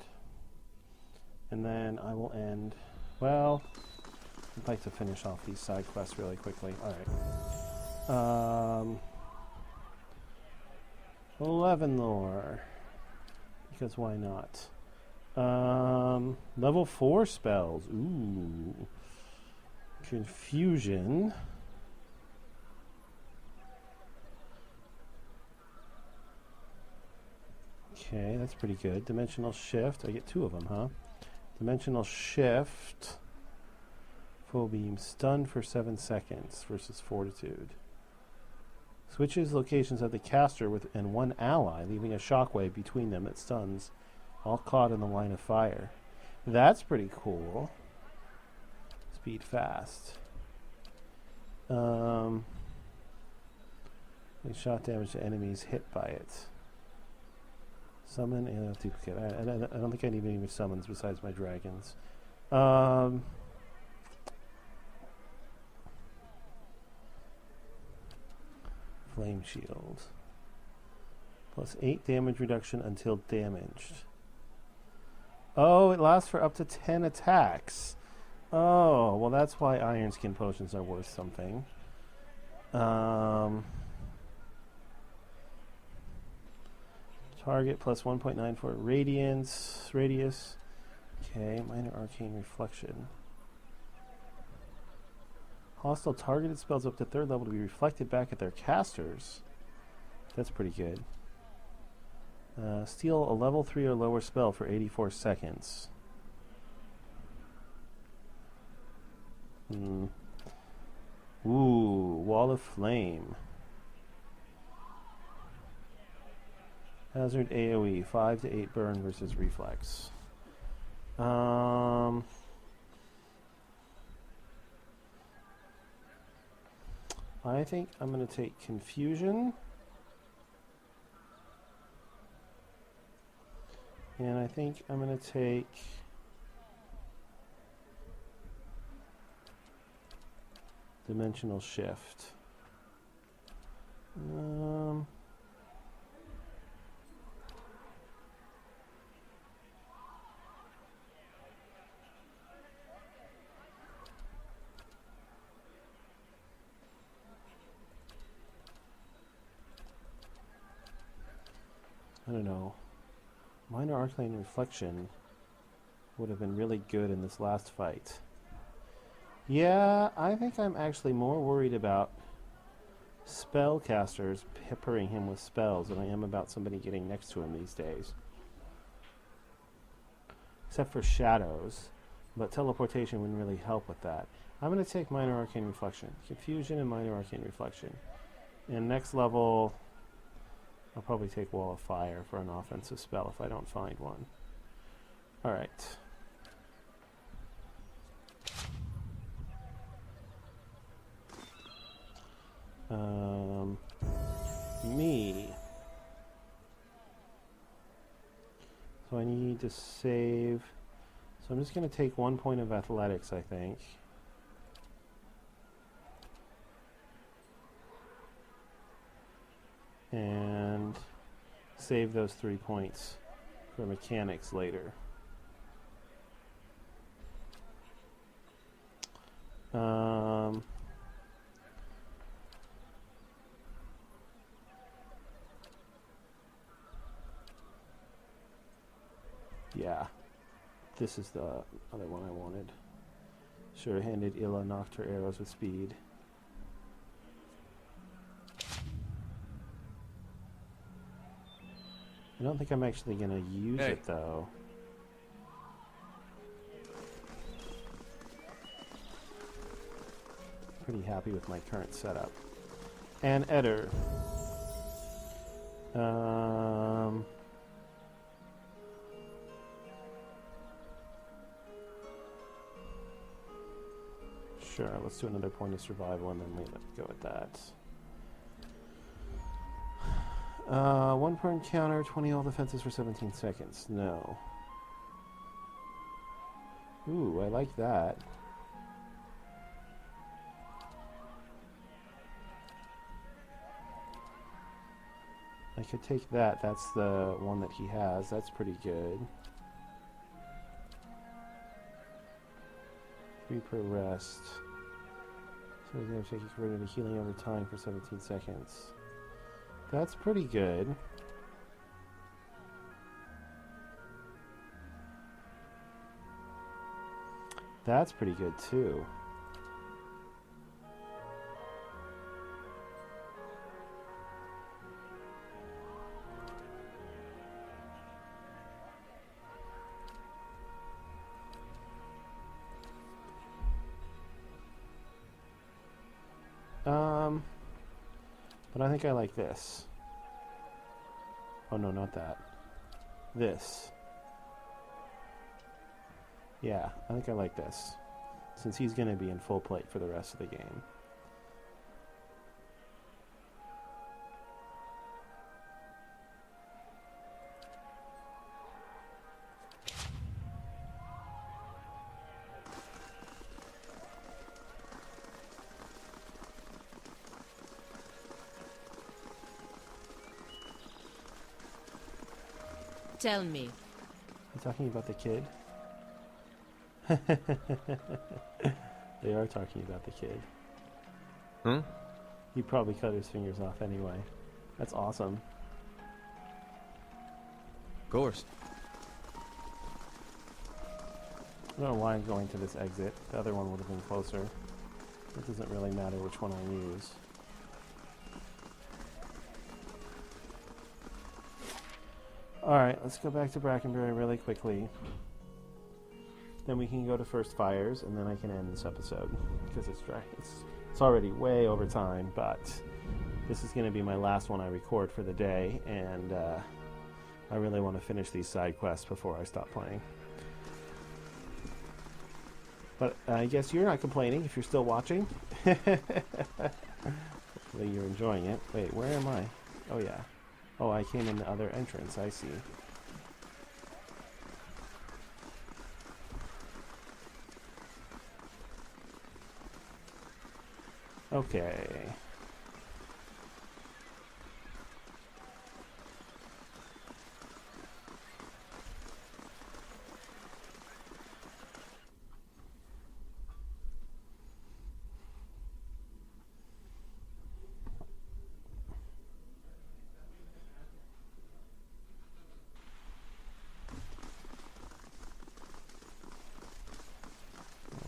And then I will end... Well, I'd like to finish off these side quests really quickly. All right. 11 lore. Because why not? Level 4 spells. Ooh. Confusion. Okay, that's pretty good. Dimensional shift. I get 2 of them, huh? Dimensional shift. Full beam. Stun for 7 seconds versus fortitude. Switches locations of the caster and one ally, leaving a shockwave between them that stuns, all caught in the line of fire. That's pretty cool. Speed fast. They shot damage to enemies hit by it. Summon and duplicate. I don't think I need any summons besides my dragons. Flame shield. Plus 8 damage reduction until damaged. Oh, it lasts for up to 10 attacks. Oh, well that's why iron skin potions are worth something. Target plus 1.9 for radius. Okay, minor arcane reflection. Hostile targeted spells up to 3rd level to be reflected back at their casters. That's pretty good. Steal a level 3 or lower spell for 84 seconds. Ooh, Wall of Flame. Hazard AoE, 5 to 8 burn versus reflex. I think I'm going to take Confusion. And I think I'm going to take... Dimensional Shift. I don't know. Minor Arcane Reflection would have been really good in this last fight. Yeah, I think I'm actually more worried about spellcasters peppering him with spells than I am about somebody getting next to him these days. Except for shadows, but teleportation wouldn't really help with that. I'm going to take Minor Arcane Reflection. Confusion and Minor Arcane Reflection. And next level... I'll probably take Wall of Fire for an offensive spell if I don't find one. Alright. Me. So So I need to save. So I'm just going to take 1 point of athletics, I think. And save those 3 points for mechanics later. Yeah, this is the other one I wanted. Sure-handed Illa knocked her arrows with speed. I don't think I'm actually going to use it, though. Pretty happy with my current setup. And Eder. Sure, let's do another point of survival and then we go with that. 1 per encounter, 20 all defenses for 17 seconds. No. Ooh, I like that. I could take that. That's the one that he has. That's pretty good. 3 per rest. So he's going to take a converted to healing over time for 17 seconds. That's pretty good. That's pretty good too. But I think I like this. Oh no, not that. This. Yeah, I think I like this. Since he's going to be in full plate for the rest of the game. Tell me. You talking about the kid? They are talking about the kid. Hmm? He probably cut his fingers off anyway. That's awesome. Of course. I don't know why I'm going to this exit. The other one would have been closer. It doesn't really matter which one I use. Alright, let's go back to Brackenbury really quickly. Then we can go to First Fires, and then I can end this episode. Because it's already way over time, but this is going to be my last one I record for the day, and I really want to finish these side quests before I stop playing. But I guess you're not complaining if you're still watching. Hopefully you're enjoying it. Wait, where am I? Oh yeah. Oh, I came in the other entrance, I see. Okay.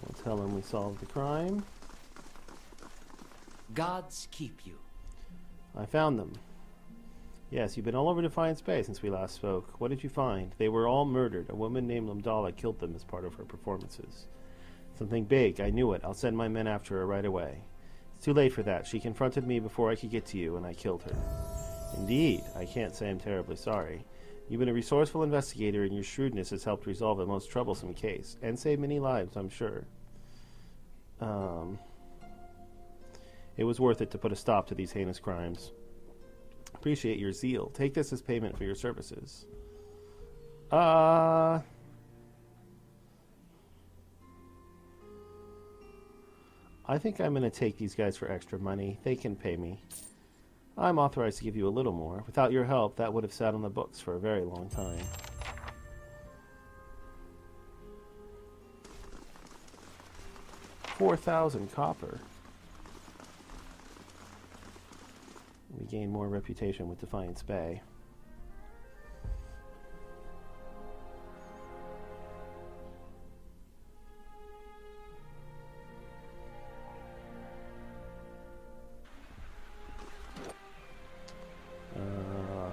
We'll tell him we solved the crime. Gods keep you. I found them. Yes, you've been all over Defiance Bay since we last spoke. What did you find? They were all murdered. A woman named Lamdala killed them as part of her performances. Something big. I knew it. I'll send my men after her right away. It's too late for that. She confronted me before I could get to you, and I killed her. Indeed. I can't say I'm terribly sorry. You've been a resourceful investigator, and your shrewdness has helped resolve a most troublesome case, and save many lives, I'm sure. It was worth it to put a stop to these heinous crimes. Appreciate your zeal. Take this as payment for your services. I think I'm going to take these guys for extra money. They can pay me. I'm authorized to give you a little more. Without your help, that would have sat on the books for a very long time. $4,000 copper. We gain more reputation with Defiance Bay.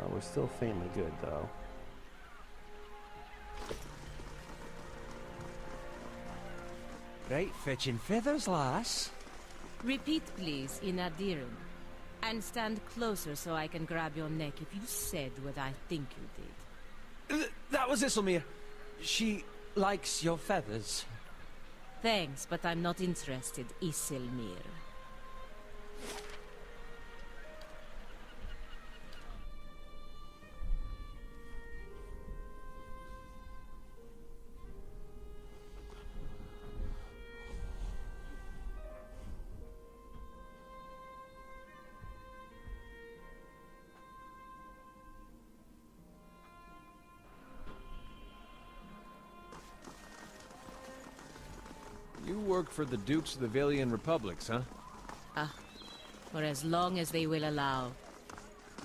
We're still faintly good, though. Right fetching feathers, lass. Repeat, please, in Adiran. And stand closer so I can grab your neck if you said what I think you did. That was Isselmere. She likes your feathers. Thanks, but I'm not interested, Isilmir. You work for the Dukes of the Valian Republics, huh? For as long as they will allow.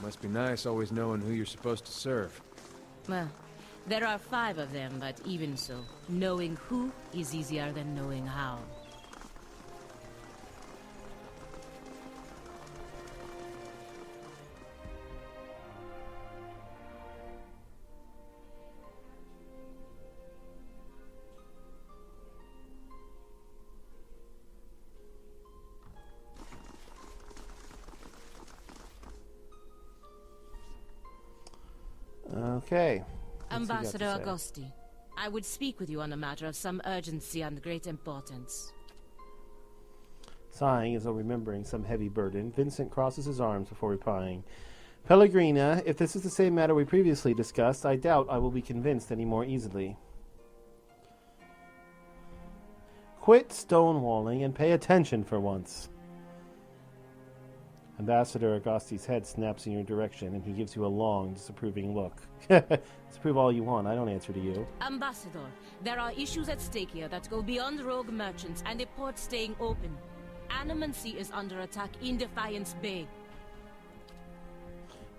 Must be nice always knowing who you're supposed to serve. Well, there are 5 of them, but even so, knowing who is easier than knowing how. Okay. Ambassador Augusti, I would speak with you on a matter of some urgency and great importance. Sighing as though remembering some heavy burden, Vincent crosses his arms before replying. Pellegrina, if this is the same matter we previously discussed, I doubt I will be convinced any more easily. Quit stonewalling and pay attention for once. Ambassador Augusti's head snaps in your direction, and he gives you a long, disapproving look. Disapprove all you want, I don't answer to you. Ambassador, there are issues at stake here that go beyond rogue merchants and the port staying open. Animancy is under attack in Defiance Bay.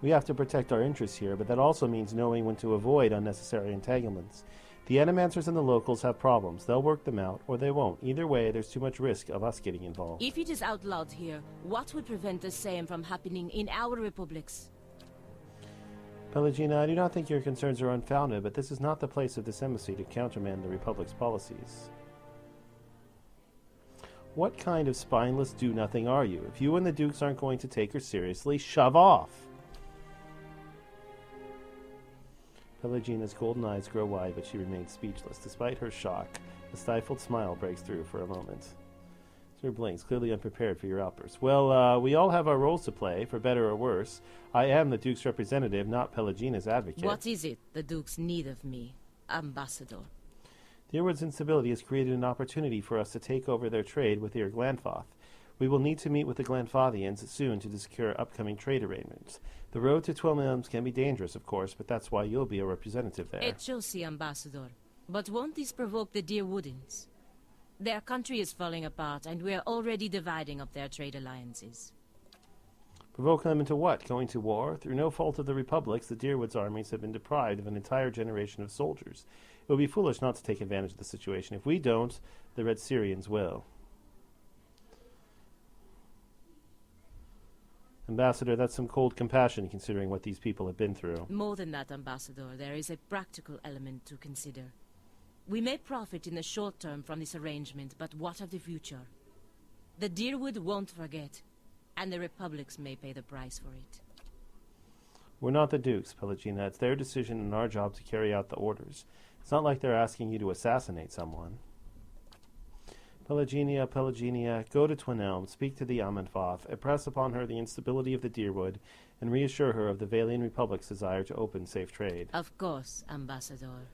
We have to protect our interests here, but that also means knowing when to avoid unnecessary entanglements. The Animancers and the locals have problems. They'll work them out, or they won't. Either way, there's too much risk of us getting involved. If it is outlawed here, what would prevent the same from happening in our republics? Pelagina, I do not think your concerns are unfounded, but this is not the place of this embassy to countermand the Republic's policies. What kind of spineless do-nothing are you? If you and the Dukes aren't going to take her seriously, shove off! Pelagina's golden eyes grow wide, but she remains speechless. Despite her shock, a stifled smile breaks through for a moment. Sir blinks, clearly unprepared for your outburst. Well, we all have our roles to play, for better or worse. I am the Duke's representative, not Pelagina's advocate. What is it the Dukes need of me, Ambassador? Deerwood's instability has created an opportunity for us to take over their trade with Ir Glanfoth. We will need to meet with the Glanfothians soon to secure upcoming trade arrangements. The road to Twelve Elms can be dangerous, of course, but that's why you'll be a representative there. It shall see, Ambassador. But won't this provoke the Deerwoodins? Their country is falling apart, and we are already dividing up their trade alliances. Provoke them into what? Going to war? Through no fault of the Republic's, the Deerwood's armies have been deprived of an entire generation of soldiers. It would be foolish not to take advantage of the situation. If we don't, the Red Syrians will. Ambassador, that's some cold compassion considering what these people have been through. More than that, Ambassador, there is a practical element to consider. We may profit in the short term from this arrangement, but what of the future? The Deerwood won't forget, and the Republics may pay the price for it. We're not the Dukes, Pelagina. It's their decision and our job to carry out the orders. It's not like they're asking you to assassinate someone. Pelagina, go to Twin Elm, speak to the Amenfoth, impress upon her the instability of the Deerwood, and reassure her of the Valian Republic's desire to open safe trade. Of course, Ambassador.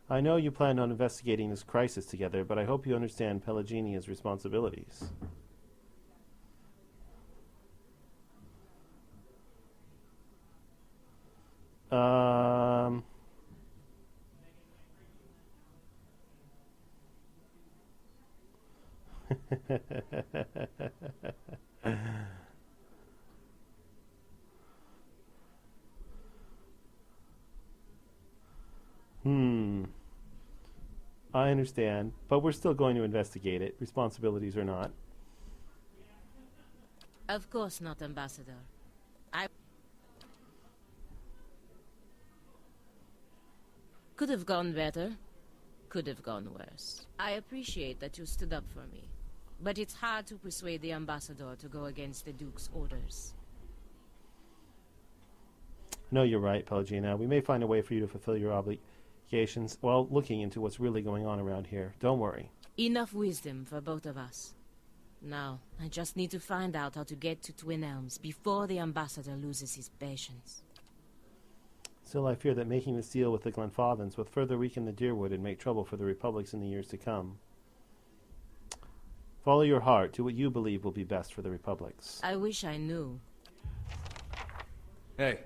I know you plan on investigating this crisis together, but I hope you understand Pelaginia's responsibilities. I understand, but we're still going to investigate it, responsibilities or not. Of course not, Ambassador. Could have gone better. Could have gone worse. I appreciate that you stood up for me, but it's hard to persuade the Ambassador to go against the Duke's orders. No, you're right, Pelagina. We may find a way for you to fulfill your obligations while looking into what's really going on around here. Don't worry. Enough wisdom for both of us. Now, I just need to find out how to get to Twin Elms before the Ambassador loses his patience. Still, I fear that making this deal with the Glenfathens will further weaken the Deerwood and make trouble for the Republics in the years to come. Follow your heart. Do what you believe will be best for the Republics. I wish I knew. Hey.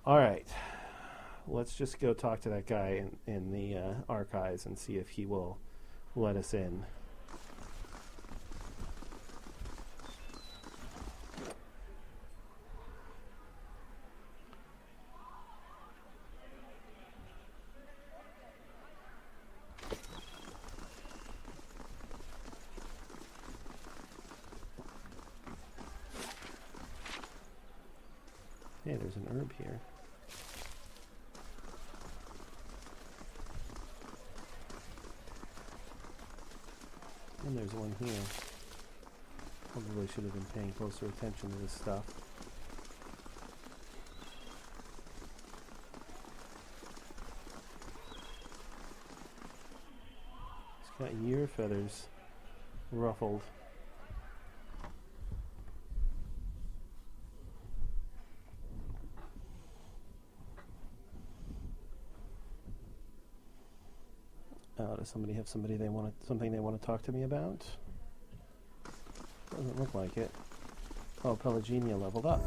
All right. Let's just go talk to that guy in the archives and see if he will let us in. Hey, there's an herb here. And there's one here. Probably should have been paying closer attention to this stuff. It's got ear feathers ruffled. Does somebody have something they want to talk to me about? Doesn't look like it. Oh, Pelaginia leveled up.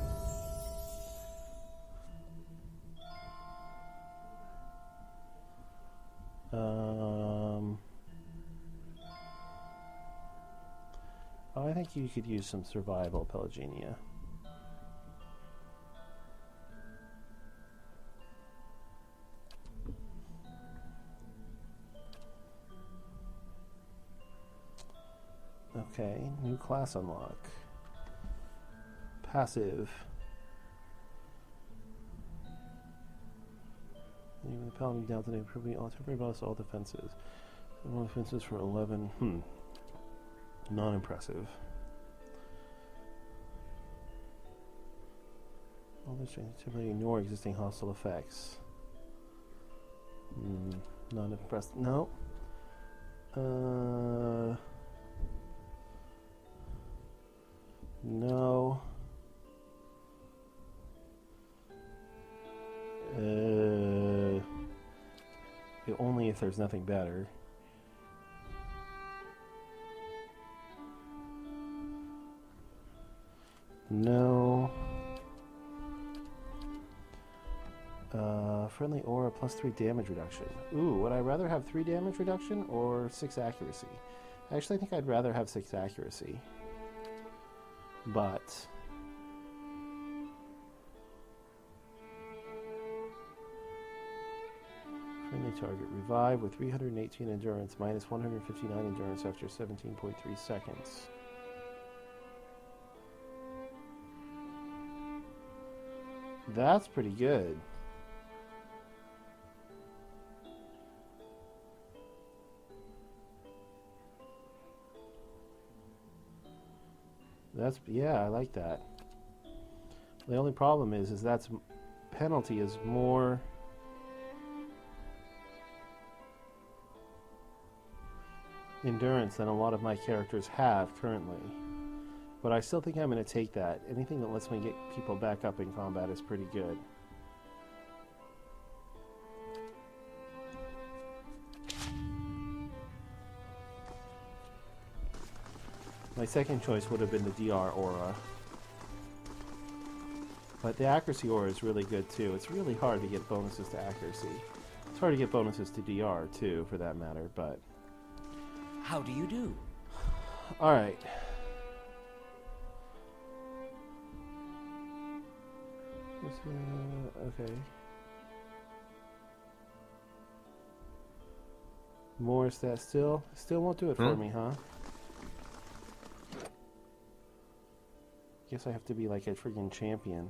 I think you could use some survival, Pelaginia. Okay, new class unlock. Passive. Even the paladin down today, improving all temporary bonus all defenses. All defenses for 11. Non-impressive. All this strength typically ignore existing hostile effects. Non-impressive. No. No. Only if there's nothing better. No. Friendly aura plus 3 damage reduction. Ooh, would I rather have 3 damage reduction or 6 accuracy? I actually think I'd rather have 6 accuracy. But friendly target revive with 318 endurance minus 159 endurance after 17.3 seconds. That's pretty good. Yeah, I like that. The only problem is that's penalty is more endurance than a lot of my characters have currently. But I still think I'm going to take that. Anything that lets me get people back up in combat is pretty good. My second choice would have been the DR aura. But the accuracy aura is really good too. It's really hard to get bonuses to accuracy. It's hard to get bonuses to DR too, for that matter, but... How do you do? Alright. Okay. More stat still won't do it for me, huh? Guess I have to be like a friggin' champion.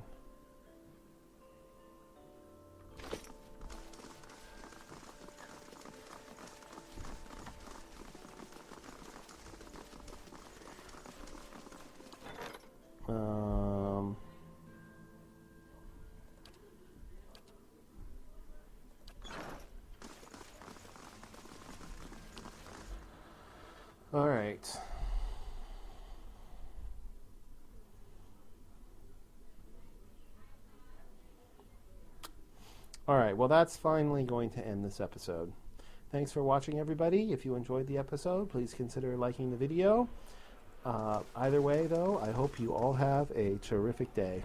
All right. Alright, well that's finally going to end this episode. Thanks for watching, everybody. If you enjoyed the episode, please consider liking the video. Either way, though, I hope you all have a terrific day.